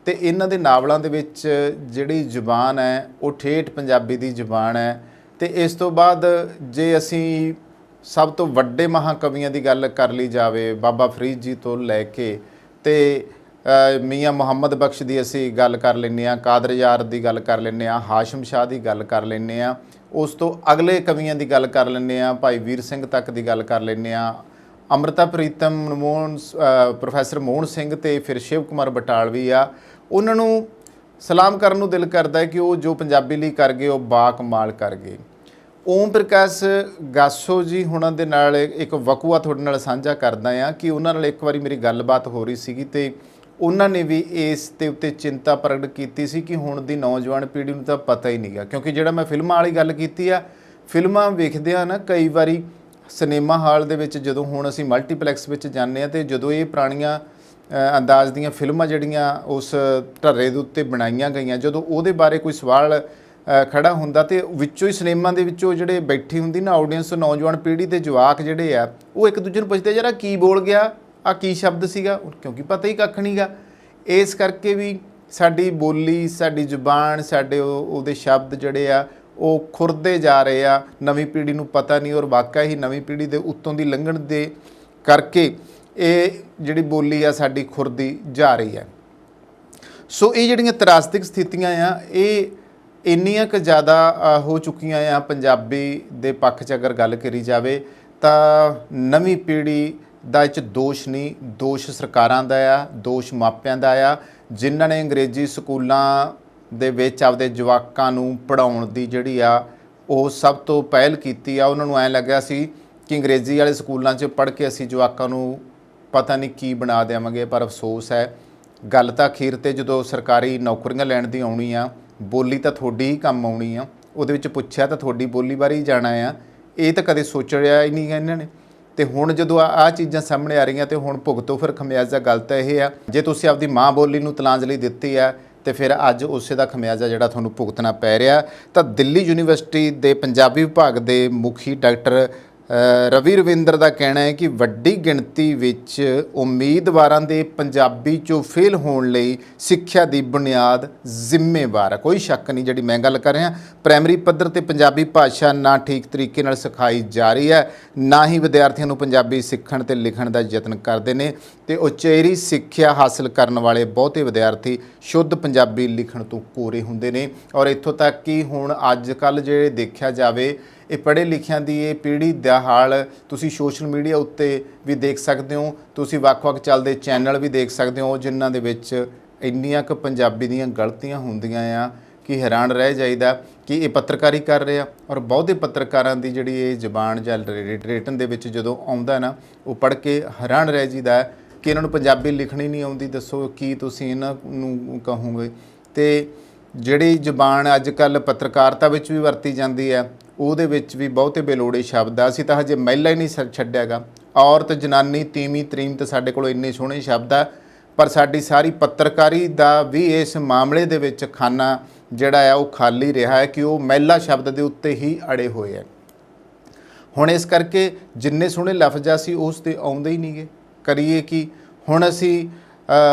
ਤੇ ਇਹਨਾਂ ਦੇ ਨਾਵਲਾਂ ਦੇ ਵਿੱਚ ਜਿਹੜੀ ਜ਼ੁਬਾਨ ਹੈ ਉਹ ਠੇਠ ਪੰਜਾਬੀ ਦੀ ਜ਼ੁਬਾਨ ਹੈ। ਤੇ ਇਸ ਤੋਂ ਬਾਅਦ ਜੇ ਅਸੀਂ ਸਭ ਤੋਂ ਵੱਡੇ ਮਹਾਕਵੀਆਂ ਦੀ ਗੱਲ ਕਰ ਲਈ ਜਾਵੇ, ਬਾਬਾ ਫਰੀਦ ਜੀ ਤੋਂ ਲੈ ਕੇ ਤੇ ਮੀਆਂ ਮੁਹੰਮਦ ਬਖਸ਼ ਦੀ ਅਸੀਂ ਗੱਲ ਕਰ ਲੈਂਦੇ ਹਾਂ, ਕਾਦਰ ਯਾਰ ਦੀ ਗੱਲ ਕਰ ਲੈਂਦੇ ਹਾਂ, ਹਾਸ਼ਮ ਸ਼ਾਹ ਦੀ ਗੱਲ ਕਰ ਲੈਂਦੇ ਹਾਂ, ਉਸ ਤੋਂ ਅਗਲੇ ਕਵੀਆਂ ਦੀ ਗੱਲ ਕਰ ਲੈਂਦੇ ਹਾਂ, ਭਾਈ ਵੀਰ ਸਿੰਘ ਤੱਕ ਦੀ ਗੱਲ ਕਰ ਲੈਂਦੇ ਹਾਂ, ਅੰਮ੍ਰਿਤਾ ਪ੍ਰੀਤਮ, ਪ੍ਰੋਫੈਸਰ ਮੋਹਨ ਸਿੰਘ ਤੇ ਫਿਰ ਸ਼ਿਵ ਕੁਮਾਰ ਬਟਾਲਵੀ ਆ। ਉਹਨਾਂ ਨੂੰ ਸਲਾਮ ਕਰਨ ਨੂੰ ਦਿਲ ਕਰਦਾ ਹੈ ਕਿ ਉਹ ਜੋ ਪੰਜਾਬੀ ਲਈ ਕਰ ਗਏ ਉਹ ਬਾ ਕਮਾਲ ਕਰ ਗਏ। ਓਮ ਪ੍ਰਕਾਸ਼ ਗਾਸੋ ਜੀ ਹੁਣਾਂ ਦੇ ਨਾਲ ਇੱਕ ਵਕੂਆ ਤੁਹਾਡੇ ਨਾਲ ਸਾਂਝਾ ਕਰਦਾ ਹਾਂ ਕਿ ਉਹਨਾਂ ਨਾਲ ਇੱਕ ਵਾਰੀ ਮੇਰੀ ਗੱਲਬਾਤ ਹੋ ਰਹੀ ਸੀਗੀ ਤੇ ਉਹਨਾਂ ਨੇ ਵੀ ਇਸ ਦੇ ਉੱਤੇ ਚਿੰਤਾ ਪ੍ਰਗਟ ਕੀਤੀ ਸੀ ਕਿ ਹੁਣ ਦੀ ਨੌਜਵਾਨ ਪੀੜ੍ਹੀ ਨੂੰ ਤਾਂ ਪਤਾ ਹੀ ਨਹੀਂਗਾ। ਕਿਉਂਕਿ ਜਿਹੜਾ ਮੈਂ ਫਿਲਮਾਂ ਵਾਲੀ ਗੱਲ ਕੀਤੀ ਆ, ਫਿਲਮਾਂ ਵੇਖਦੇ ਆ ਨਾ ਕਈ ਵਾਰੀ ਸਿਨੇਮਾ ਹਾਲ ਦੇ ਵਿੱਚ, ਜਦੋਂ ਹੁਣ ਅਸੀਂ ਮਲਟੀਪਲੈਕਸ ਵਿੱਚ ਜਾਂਦੇ ਹਾਂ ਤੇ ਜਦੋਂ ਇਹ ਪੁਰਾਣੀਆਂ ਅੰਦਾਜ਼ ਦੀਆਂ ਫਿਲਮਾਂ ਜਿਹੜੀਆਂ ਉਸ ਢਰਰੇ ਦੇ ਉੱਤੇ ਬਣਾਈਆਂ ਗਈਆਂ, ਜਦੋਂ ਉਹਦੇ ਬਾਰੇ ਕੋਈ ਸਵਾਲ ਖੜਾ ਹੁੰਦਾ ਤੇ ਵਿੱਚੋਂ ਹੀ ਸਿਨੇਮਾ ਦੇ ਵਿੱਚੋਂ ਜਿਹੜੇ ਬੈਠੀ ਹੁੰਦੀ ਨਾ ਆਡੀਅנס, ਨੌਜਵਾਨ ਪੀੜ੍ਹੀ ਦੇ ਜਵਾਕ ਜਿਹੜੇ ਆ ਉਹ ਇੱਕ ਦੂਜੇ ਨੂੰ ਪੁੱਛਦੇ ਯਾਰ ਕੀ ਬੋਲ ਗਿਆ, ਆ ਕੀ ਸ਼ਬਦ ਸੀਗਾ, ਕਿਉਂਕਿ ਪਤਾ ਹੀ ਕੱਖ ਨਹੀਂ ਗਾ। ਇਸ ਕਰਕੇ ਵੀ ਸਾਡੀ ਬੋਲੀ, ਸਾਡੀ ਜ਼ੁਬਾਨ, ਸਾਡੇ ਉਹਦੇ ਸ਼ਬਦ ਜਿਹੜੇ ਆ ਉਹ ਖੁਰਦੇ ਜਾ ਰਹੇ ਆ, ਨਵੀਂ ਪੀੜ੍ਹੀ ਨੂੰ ਪਤਾ ਨਹੀਂ, ਔਰ ਵਾਕਿਆ ਹੀ ਨਵੀਂ ਪੀੜ੍ਹੀ ਦੇ ਉੱਤੋਂ ਦੀ ਲੰਘਣ ਦੇ ਕਰਕੇ ਇਹ ਜਿਹੜੀ ਬੋਲੀ ਆ ਸਾਡੀ ਖੁਰਦੀ ਜਾ ਰਹੀ ਹੈ। ਸੋ ਇਹ ਜਿਹੜੀਆਂ ਤਰਾਸਦਿਕ ਸਥਿਤੀਆਂ ਆ ਇਹ ਇੰਨੀਆਂ ਕੁ ਜ਼ਿਆਦਾ ਹੋ ਚੁੱਕੀਆਂ ਆ ਪੰਜਾਬੀ ਦੇ ਪੱਖ 'ਚ ਅਗਰ ਗੱਲ ਕਰੀ ਜਾਵੇ ਤਾਂ ਨਵੀਂ ਪੀੜ੍ਹੀ ਦਾ ਇਹ 'ਚ ਦੋਸ਼ ਨਹੀਂ, ਦੋਸ਼ ਸਰਕਾਰਾਂ ਦਾ ਆ, ਦੋਸ਼ ਮਾਪਿਆਂ ਦਾ ਆ, ਜਿਨ੍ਹਾਂ ਨੇ ਅੰਗਰੇਜ਼ੀ ਸਕੂਲਾਂ ਦੇ ਵਿੱਚ ਆਪਦੇ ਜਵਾਕਾਂ ਨੂੰ ਪੜ੍ਹਾਉਣ ਦੀ ਜਿਹੜੀ ਆ ਉਹ ਸਭ ਤੋਂ ਪਹਿਲ ਕੀਤੀ ਆ। ਉਹਨਾਂ ਨੂੰ ਐਂ ਲੱਗਿਆ ਸੀ ਕਿ ਅੰਗਰੇਜ਼ੀ ਵਾਲੇ ਸਕੂਲਾਂ 'ਚ ਪੜ੍ਹ ਕੇ ਅਸੀਂ ਜਵਾਕਾਂ ਨੂੰ ਪਤਾ ਨਹੀਂ ਕੀ ਬਣਾ ਦੇਵਾਂਗੇ, ਪਰ ਅਫਸੋਸ ਹੈ ਗੱਲ ਤਾਂ ਅਖੀਰ ਤੇ ਜਦੋਂ ਸਰਕਾਰੀ ਨੌਕਰੀਆਂ ਲੈਣ ਦੀ ਆਉਣੀ ਆ, ਬੋਲੀ ਤਾਂ ਤੁਹਾਡੀ ਹੀ ਕੰਮ ਆਉਣੀ ਆ, ਉਹਦੇ ਵਿੱਚ ਪੁੱਛਿਆ ਤਾਂ ਤੁਹਾਡੀ ਬੋਲੀ ਬਾਰੇ ਹੀ ਜਾਣਾ ਆ। ਇਹ ਤਾਂ ਕਦੇ ਸੋਚਿਆ ਹੀ ਨਹੀਂ ਇਹਨਾਂ ਨੇ। ਤੇ ਹੁਣ ਜਦੋਂ ਆਹ ਚੀਜ਼ਾਂ ਸਾਹਮਣੇ ਆ ਰਹੀਆਂ ਤੇ ਹੁਣ ਭੁਗਤੋ ਫਿਰ ਖਮਿਆਜ਼ਾ। ਗੱਲ ਤਾਂ ਇਹ ਆ, ਜੇ ਤੁਸੀਂ ਆਪਦੀ ਮਾਂ ਬੋਲੀ ਨੂੰ ਤਲਾਂਜਲੀ ਦਿੱਤੀ ਆ ਤੇ ਫਿਰ ਅੱਜ ਉਸੇ ਦਾ ਖਮਿਆਜ਼ਾ ਜਿਹੜਾ ਤੁਹਾਨੂੰ ਭੁਗਤਣਾ ਪੈ ਰਿਹਾ। ਤਾਂ ਦਿੱਲੀ ਯੂਨੀਵਰਸਿਟੀ ਦੇ ਪੰਜਾਬੀ ਵਿਭਾਗ ਦੇ ਮੁਖੀ ਡਾਕਟਰ ਰਵੀ ਰਵਿੰਦਰ ਦਾ ਕਹਿਣਾ ਹੈ ਕਿ ਵੱਡੀ ਗਿਣਤੀ ਵਿੱਚ ਉਮੀਦਵਾਰਾਂ ਦੇ ਪੰਜਾਬੀ 'ਚੋਂ ਫੇਲ ਹੋਣ ਲਈ ਸਿੱਖਿਆ ਦੀ ਬੁਨਿਆਦ ਜ਼ਿੰਮੇਵਾਰ ਹੈ। ਕੋਈ ਸ਼ੱਕ ਨਹੀਂ, ਜਿਹੜੀ ਮੈਂ ਗੱਲ ਕਰ ਰਿਹਾ, ਪ੍ਰਾਇਮਰੀ ਪੱਧਰ ਤੇ ਪੰਜਾਬੀ ਭਾਸ਼ਾ ਨਾ ਠੀਕ ਤਰੀਕੇ ਨਾਲ ਸਿਖਾਈ ਜਾ ਰਹੀ ਹੈ, ਨਾ ਹੀ ਵਿਦਿਆਰਥੀਆਂ ਨੂੰ ਪੰਜਾਬੀ ਸਿੱਖਣ ਤੇ ਲਿਖਣ ਦਾ ਯਤਨ ਕਰਦੇ ਨੇ। ਤੇ ਉਚੇਰੀ ਸਿੱਖਿਆ ਹਾਸਲ ਕਰਨ ਵਾਲੇ ਬਹੁਤੇ ਵਿਦਿਆਰਥੀ ਸ਼ੁੱਧ ਪੰਜਾਬੀ ਲਿਖਣ ਤੋਂ ਕੋਰੇ ਹੁੰਦੇ ਨੇ। ਔਰ ਇੱਥੋਂ ਤੱਕ ਕਿ ਹੁਣ ਅੱਜ ਕੱਲ੍ਹ ਜੇ ਦੇਖਿਆ ਜਾਵੇ, ਇਹ ਪੜ੍ਹੇ ਲਿਖਿਆਂ ਦੀ ਇਹ ਪੀੜ੍ਹੀ ਦਾ ਹਾਲ ਤੁਸੀਂ ਸੋਸ਼ਲ ਮੀਡੀਆ ਉੱਤੇ ਵੀ ਦੇਖ ਸਕਦੇ ਹੋ। ਤੁਸੀਂ ਵੱਖ-ਵੱਖ ਚੱਲਦੇ ਚੈਨਲ ਵੀ ਦੇਖ ਸਕਦੇ ਹੋ ਜਿਨ੍ਹਾਂ ਦੇ ਵਿੱਚ ਇੰਨੀਆਂ ਕੁ ਪੰਜਾਬੀ ਦੀਆਂ ਗਲਤੀਆਂ ਹੁੰਦੀਆਂ ਆ ਕਿ ਹੈਰਾਨ ਰਹਿ ਜਾਈਦਾ ਕਿ ਇਹ ਪੱਤਰਕਾਰੀ ਕਰ ਰਹੇ ਆ। ਔਰ ਬਹੁਤੇ ਪੱਤਰਕਾਰਾਂ ਦੀ ਜਿਹੜੀ ਇਹ ਜ਼ਬਾਨ ਜਾਂ ਰਿਟਨ ਦੇ ਵਿੱਚ ਜਦੋਂ ਆਉਂਦਾ ਨਾ, ਉਹ ਪੜ੍ਹ ਕੇ ਹੈਰਾਨ ਰਹਿ ਜਾਈਦਾ ਕਿ ਇਹਨਾਂ ਨੂੰ ਪੰਜਾਬੀ ਲਿਖਣੀ ਨਹੀਂ ਆਉਂਦੀ। ਦੱਸੋ ਕੀ ਤੁਸੀਂ ਇਹਨਾਂ ਨੂੰ ਕਹੋਗੇ? ਤੇ ਜਿਹੜੀ ਜ਼ਬਾਨ ਅੱਜ ਕੱਲ੍ਹ ਪੱਤਰਕਾਰਤਾ ਵਿੱਚ ਵੀ ਵਰਤੀ ਜਾਂਦੀ ਹੈ, ਉਹਦੇ ਵਿੱਚ ਵੀ ਬਹੁਤੇ ਬੇਲੋੜੇ ਸ਼ਬਦ ਆ। ਅਸੀਂ ਤਾਂ ਹਜੇ ਮਹਿਲਾ ਹੀ ਨਹੀਂ ਛੱਡਿਆ ਗਾ। ਔਰਤ, ਜਨਾਨੀ, ਤੀਵੀਂ, ਤਰੀਮ ਤੇ ਸਾਡੇ ਕੋਲ ਇੰਨੇ ਸੋਹਣੇ ਸ਼ਬਦ ਆ, ਪਰ ਸਾਡੀ ਸਾਰੀ ਪੱਤਰਕਾਰੀ ਦਾ ਵੀ ਇਸ ਮਾਮਲੇ ਦੇ ਵਿੱਚ ਖਾਨਾ ਜਿਹੜਾ ਆ ਉਹ ਖਾਲੀ ਰਿਹਾ ਹੈ ਕਿ ਉਹ ਮਹਿਲਾ ਸ਼ਬਦ ਦੇ ਉੱਤੇ ਹੀ ਅੜੇ ਹੋਏ ਆ। ਹੁਣ ਇਸ ਕਰਕੇ ਜਿੰਨੇ ਸੋਹਣੇ ਲਫ਼ਜ਼ ਆ ਸੀ ਉਸ 'ਤੇ ਆਉਂਦੇ ਹੀ ਨਹੀਂਗੇ। ਕਰੀਏ ਕਿ ਹੁਣ ਅਸੀਂ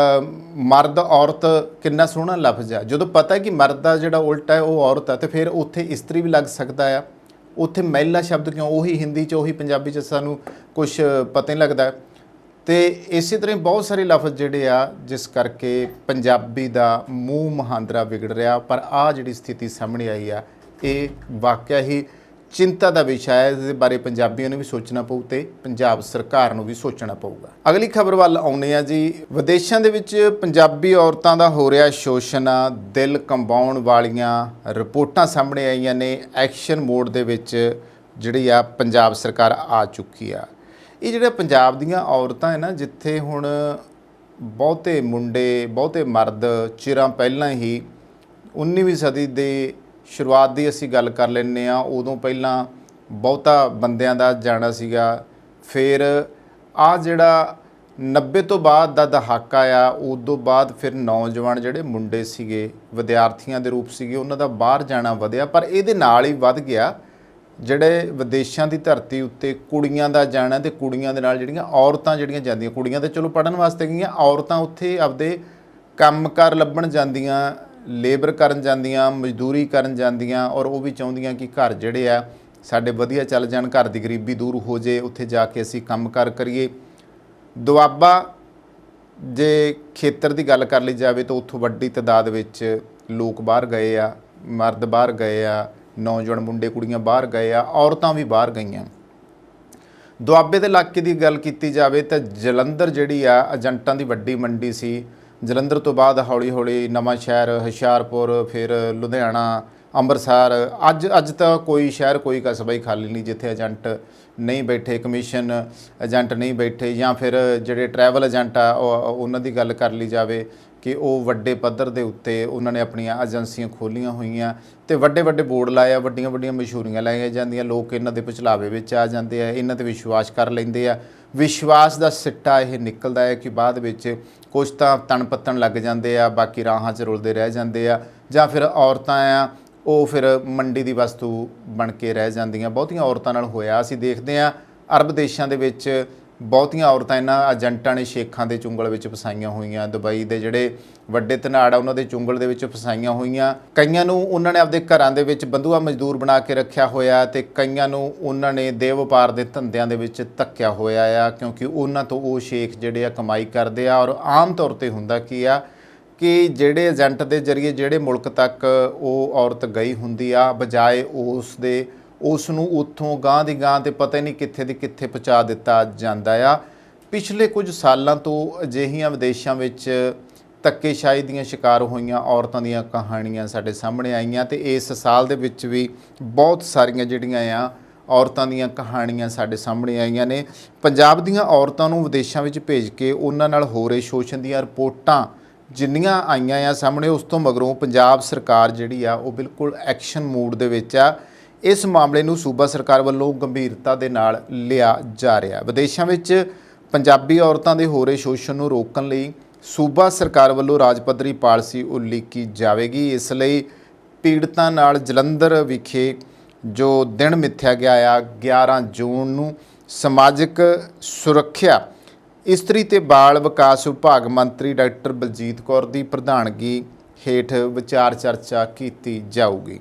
ਮਰਦ ਔਰਤ ਕਿੰਨਾ ਸੋਹਣਾ ਲਫ਼ਜ਼ ਆ। ਜਦੋਂ ਪਤਾ ਕਿ ਮਰਦ ਦਾ ਜਿਹੜਾ ਉਲਟਾ ਹੈ ਉਹ ਔਰਤ ਆ, ਤੇ ਫਿਰ ਉੱਥੇ ਇਸਤਰੀ ਵੀ ਲੱਗ ਸਕਦਾ ਆ। ਉੱਥੇ ਮਹਿਲਾ ਸ਼ਬਦ ਕਿਉਂ? ਉਹੀ ਹਿੰਦੀ 'ਚ, ਉਹੀ ਪੰਜਾਬੀ 'ਚ ਸਾਨੂੰ ਕੁਛ ਪਤਾ ਨਹੀਂ ਲੱਗਦਾ। ਤੇ ਇਸੇ ਤਰ੍ਹਾਂ ਬਹੁਤ ਸਾਰੇ ਲਫ਼ਜ਼ ਜਿਹੜੇ ਆ ਜਿਸ ਕਰਕੇ ਪੰਜਾਬੀ ਦਾ ਮੂੰਹ ਮੁਹਾਂਦਰਾ ਵਿਗੜ ਰਿਹਾ। ਪਰ ਆਹ ਜਿਹੜੀ ਸਥਿਤੀ ਸਾਹਮਣੇ ਆਈ ਆ, ਇਹ ਵਾਕਿਆ ਹੀ ਚਿੰਤਾ ਦਾ ਵਿਸ਼ਾ ਹੈ। ਇਸ ਦੇ ਬਾਰੇ ਪੰਜਾਬੀਆਂ ਨੂੰ ਵੀ ਸੋਚਣਾ ਪਊ ਤੇ ਪੰਜਾਬ ਸਰਕਾਰ ਨੂੰ ਵੀ ਸੋਚਣਾ ਪਊਗਾ। ਅਗਲੀ ਖਬਰ ਵੱਲ ਆਉਂਦੇ ਆ ਜੀ। ਵਿਦੇਸ਼ਾਂ ਦੇ ਵਿੱਚ ਪੰਜਾਬੀ ਔਰਤਾਂ ਦਾ ਹੋ ਰਿਹਾ ਸ਼ੋਸ਼ਣ। ਦਿਲ ਕੰਬਾਉਣ ਵਾਲੀਆਂ ਰਿਪੋਰਟਾਂ ਸਾਹਮਣੇ ਆਈਆਂ ਨੇ। ਐਕਸ਼ਨ ਮੋਡ ਦੇ ਵਿੱਚ ਜਿਹੜੀ ਆ ਪੰਜਾਬ ਸਰਕਾਰ ਆ ਚੁੱਕੀ ਆ। ਇਹ ਜਿਹੜਾ ਪੰਜਾਬ ਦੀਆਂ ਔਰਤਾਂ ਹੈ ਨਾ, ਜਿੱਥੇ ਹੁਣ ਬਹੁਤੇ ਮੁੰਡੇ, ਬਹੁਤੇ ਮਰਦ ਚਿਰਾਂ ਪਹਿਲਾਂ ਹੀ 19ਵੀਂ ਸਦੀ ਦੇ ਸ਼ੁਰੂਆਤ ਦੀ ਅਸੀਂ ਗੱਲ ਕਰ ਲੈਂਦੇ ਹਾਂ, ਉਦੋਂ ਪਹਿਲਾਂ ਬਹੁਤਾ ਬੰਦਿਆਂ ਦਾ ਜਾਣਾ ਸੀਗਾ। ਫਿਰ ਆਹ ਜਿਹੜਾ 90 ਤੋਂ ਬਾਅਦ ਦਾ ਦਹਾਕਾ ਆ, ਉਦੋਂ ਬਾਅਦ ਫਿਰ ਨੌਜਵਾਨ ਜਿਹੜੇ ਮੁੰਡੇ ਸੀਗੇ, ਵਿਦਿਆਰਥੀਆਂ ਦੇ ਰੂਪ ਸੀਗੇ, ਉਹਨਾਂ ਦਾ ਬਾਹਰ ਜਾਣਾ ਵਧਿਆ। ਪਰ ਇਹਦੇ ਨਾਲ ਹੀ ਵੱਧ ਗਿਆ ਜਿਹੜੇ ਵਿਦੇਸ਼ਾਂ ਦੀ ਧਰਤੀ ਉੱਤੇ ਕੁੜੀਆਂ ਦਾ ਜਾਣਾ, ਤੇ ਕੁੜੀਆਂ ਦੇ ਨਾਲ ਜਿਹੜੀਆਂ ਔਰਤਾਂ ਜਿਹੜੀਆਂ ਜਾਂਦੀਆਂ। ਕੁੜੀਆਂ ਤਾਂ ਚਲੋ ਪੜ੍ਹਨ ਵਾਸਤੇ ਗਈਆਂ, ਔਰਤਾਂ ਉੱਥੇ ਆਪਦੇ ਕੰਮਕਾਰ ਲੱਭਣ ਜਾਂਦੀਆਂ, ਲੇਬਰ ਕਰਨ ਜਾਂਦੀਆਂ, ਮਜ਼ਦੂਰੀ ਕਰਨ ਜਾਂਦੀਆਂ। ਔਰ ਉਹ ਵੀ ਚਾਹੁੰਦੀਆਂ ਕਿ ਘਰ ਜਿਹੜੇ ਆ ਸਾਡੇ ਵਧੀਆ ਚੱਲ ਜਾਣ, ਘਰ ਦੀ ਗਰੀਬੀ ਦੂਰ ਹੋ ਜੇ, ਉੱਥੇ ਜਾ ਕੇ ਅਸੀਂ ਕੰਮਕਾਰ ਕਰੀਏ। ਦੁਆਬਾ ਜੇ ਖੇਤਰ ਦੀ ਗੱਲ ਕਰ ਲਈ ਜਾਵੇ ਤਾਂ ਉੱਥੋਂ ਵੱਡੀ ਤਾਦਾਦ ਵਿੱਚ ਲੋਕ ਬਾਹਰ ਗਏ ਆ, ਮਰਦ ਬਾਹਰ ਗਏ ਆ, ਨੌਜਵਾਨ ਮੁੰਡੇ ਕੁੜੀਆਂ ਬਾਹਰ ਗਏ ਆ, ਔਰਤਾਂ ਵੀ ਬਾਹਰ ਗਈਆਂ। ਦੁਆਬੇ ਦੇ ਇਲਾਕੇ ਦੀ ਗੱਲ ਕੀਤੀ ਜਾਵੇ ਤਾਂ ਜਲੰਧਰ ਜਿਹੜੀ ਆ ਏਜੰਟਾਂ ਦੀ ਵੱਡੀ ਮੰਡੀ ਸੀ। ਜਲੰਧਰ ਤੋਂ ਬਾਅਦ ਹੌਲੀ ਹੌਲੀ ਨਵਾਂ ਸ਼ਹਿਰ, ਹੁਸ਼ਿਆਰਪੁਰ, ਫਿਰ ਲੁਧਿਆਣਾ, ਅੰਮ੍ਰਿਤਸਰ। ਅੱਜ ਤਾਂ ਕੋਈ ਸ਼ਹਿਰ, ਕੋਈ ਕਸਬਾ ਹੀ ਖਾਲੀ ਨਹੀਂ ਜਿੱਥੇ ਏਜੰਟ ਨਹੀਂ ਬੈਠੇ, ਕਮਿਸ਼ਨ ਏਜੰਟ ਨਹੀਂ ਬੈਠੇ। ਜਾਂ ਫਿਰ ਜਿਹੜੇ ਟਰੈਵਲ ਏਜੰਟ ਆ ਉਹਨਾਂ ਦੀ ਗੱਲ ਕਰ ਲਈ ਜਾਵੇ ਕਿ ਉਹ ਵੱਡੇ ਪੱਧਰ ਦੇ ਉੱਤੇ ਉਹਨਾਂ ਨੇ ਆਪਣੀਆਂ ਏਜੰਸੀਆਂ ਖੋਲ੍ਹੀਆਂ ਹੋਈਆਂ ਤੇ ਵੱਡੇ ਵੱਡੇ ਬੋਰਡ ਲਾਏ ਆ, ਵੱਡੀਆਂ ਵੱਡੀਆਂ ਮਸ਼ਹੂਰੀਆਂ ਲਾਈਆਂ ਜਾਂਦੀਆਂ। ਲੋਕ ਇਹਨਾਂ ਦੇ ਪਛਲਾਵੇ ਵਿੱਚ ਆ ਜਾਂਦੇ ਆ, ਇਹਨਾਂ 'ਤੇ ਵਿਸ਼ਵਾਸ ਕਰ ਲੈਂਦੇ ਆ। ਵਿਸ਼ਵਾਸ ਦਾ ਸਿੱਟਾ ਇਹ ਨਿਕਲਦਾ ਹੈ ਕਿ ਬਾਅਦ ਵਿੱਚ ਕੁਛ ਤਾਂ ਤਣ ਪੱਤਣ ਲੱਗ ਜਾਂਦੇ ਆ, ਬਾਕੀ ਰਾਹਾਂ 'ਚ ਰੁਲਦੇ ਰਹਿ ਜਾਂਦੇ ਆ। ਜਾਂ ਫਿਰ ਔਰਤਾਂ ਆ ਉਹ ਫਿਰ ਮੰਡੀ ਦੀ ਵਸਤੂ ਬਣ ਕੇ ਰਹਿ ਜਾਂਦੀਆਂ। ਬਹੁਤੀਆਂ ਔਰਤਾਂ ਨਾਲ ਹੋਇਆ। ਅਸੀਂ ਦੇਖਦੇ ਹਾਂ ਅਰਬ ਦੇਸ਼ਾਂ ਦੇ ਵਿੱਚ ਬਹੁਤੀਆਂ ਔਰਤਾਂ ਇਹਨਾਂ ਏਜੰਟਾਂ ਨੇ ਸ਼ੇਖਾਂ ਦੇ ਚੁੰਗਲ ਵਿੱਚ ਫਸਾਈਆਂ ਹੋਈਆਂ। ਦੁਬਈ ਦੇ ਜਿਹੜੇ ਵੱਡੇ ਧਨਾੜ ਆ ਉਹਨਾਂ ਦੇ ਚੁੰਗਲ ਦੇ ਵਿੱਚ ਫਸਾਈਆਂ ਹੋਈਆਂ। ਕਈਆਂ ਨੂੰ ਉਹਨਾਂ ਨੇ ਆਪਦੇ ਘਰਾਂ ਦੇ ਵਿੱਚ ਬੰਧੂਆ ਮਜ਼ਦੂਰ ਬਣਾ ਕੇ ਰੱਖਿਆ ਹੋਇਆ, ਤੇ ਕਈਆਂ ਨੂੰ ਉਹਨਾਂ ਨੇ ਦੇਹ ਵਪਾਰ ਦੇ ਧੰਦਿਆਂ ਦੇ ਵਿੱਚ ਧੱਕਿਆ ਹੋਇਆ ਆ, ਕਿਉਂਕਿ ਉਹਨਾਂ ਤੋਂ ਉਹ ਸ਼ੇਖ ਜਿਹੜੇ ਆ ਕਮਾਈ ਕਰਦੇ ਆ। ਔਰ ਆਮ ਤੌਰ 'ਤੇ ਹੁੰਦਾ ਕੀ ਆ ਕਿ ਜਿਹੜੇ ਏਜੰਟ ਦੇ ਜ਼ਰੀਏ ਜਿਹੜੇ ਮੁਲਕ ਤੱਕ ਉਹ ਔਰਤ ਗਈ ਹੁੰਦੀ ਆ, ਬਜਾਏ ਉਸ ਨੂੰ ਉੱਥੋਂ ਗਾਂਹ ਦੀ ਗਾਂਹ ਤੇ ਪਤਾ ਹੀ ਨਹੀਂ ਕਿੱਥੇ ਦੀ ਕਿੱਥੇ ਪਹੁੰਚਾ ਦਿੱਤਾ ਜਾਂਦਾ ਆ। ਪਿਛਲੇ ਕੁਝ ਸਾਲਾਂ ਤੋਂ ਅਜਿਹੀਆਂ ਵਿਦੇਸ਼ਾਂ ਵਿੱਚ ਧੱਕੇਸ਼ਾਹੀ ਦੀਆਂ ਸ਼ਿਕਾਰ ਹੋਈਆਂ ਔਰਤਾਂ ਦੀਆਂ ਕਹਾਣੀਆਂ ਸਾਡੇ ਸਾਹਮਣੇ ਆਈਆਂ, ਤੇ ਇਸ ਸਾਲ ਦੇ ਵਿੱਚ ਵੀ ਬਹੁਤ ਸਾਰੀਆਂ ਜਿਹੜੀਆਂ ਆ ਔਰਤਾਂ ਦੀਆਂ ਕਹਾਣੀਆਂ ਸਾਡੇ ਸਾਹਮਣੇ ਆਈਆਂ ਨੇ। ਪੰਜਾਬ ਦੀਆਂ ਔਰਤਾਂ ਨੂੰ ਵਿਦੇਸ਼ਾਂ ਵਿੱਚ ਭੇਜ ਕੇ ਉਹਨਾਂ ਨਾਲ ਹੋ ਰਹੇ ਸ਼ੋਸ਼ਣ ਦੀਆਂ ਰਿਪੋਰਟਾਂ ਜਿੰਨੀਆਂ ਆਈਆਂ ਆ ਸਾਹਮਣੇ, ਉਸ ਤੋਂ ਮਗਰੋਂ ਪੰਜਾਬ ਸਰਕਾਰ ਜਿਹੜੀ ਆ ਉਹ ਬਿਲਕੁਲ ਐਕਸ਼ਨ ਮੂਡ ਦੇ ਵਿੱਚ ਆ। ਇਸ ਮਾਮਲੇ ਨੂੰ ਸੂਬਾ ਸਰਕਾਰ ਵੱਲੋਂ ਗੰਭੀਰਤਾ ਦੇ ਨਾਲ ਲਿਆ ਜਾ ਰਿਹਾ। ਵਿਦੇਸ਼ਾਂ ਵਿੱਚ ਪੰਜਾਬੀ ਔਰਤਾਂ ਦੇ ਹੋ ਰਹੇ ਸ਼ੋਸ਼ਣ ਨੂੰ ਰੋਕਣ ਲਈ ਸੂਬਾ ਸਰਕਾਰ ਵੱਲੋਂ ਰਾਜ ਪੱਧਰੀ ਪਾਲਿਸੀ ਉਲੀਕੀ ਜਾਵੇਗੀ। ਇਸ ਲਈ ਪੀੜਤਾਂ ਨਾਲ ਜਲੰਧਰ ਵਿਖੇ ਜੋ ਦਿਨ ਮਿੱਥਿਆ ਗਿਆ ਆ 11 ਜੂਨ ਨੂੰ ਸਮਾਜਿਕ ਸੁਰੱਖਿਆ, ਇਸਤਰੀ ਤੇ ਬਾਲ ਵਿਕਾਸ ਵਿਭਾਗ ਮੰਤਰੀ ਡਾਕਟਰ ਬਲਜੀਤ ਕੌਰ ਦੀ ਪ੍ਰਧਾਨਗੀ ਹੇਠ ਵਿਚਾਰ ਚਰਚਾ ਕੀਤੀ ਜਾਊਗੀ।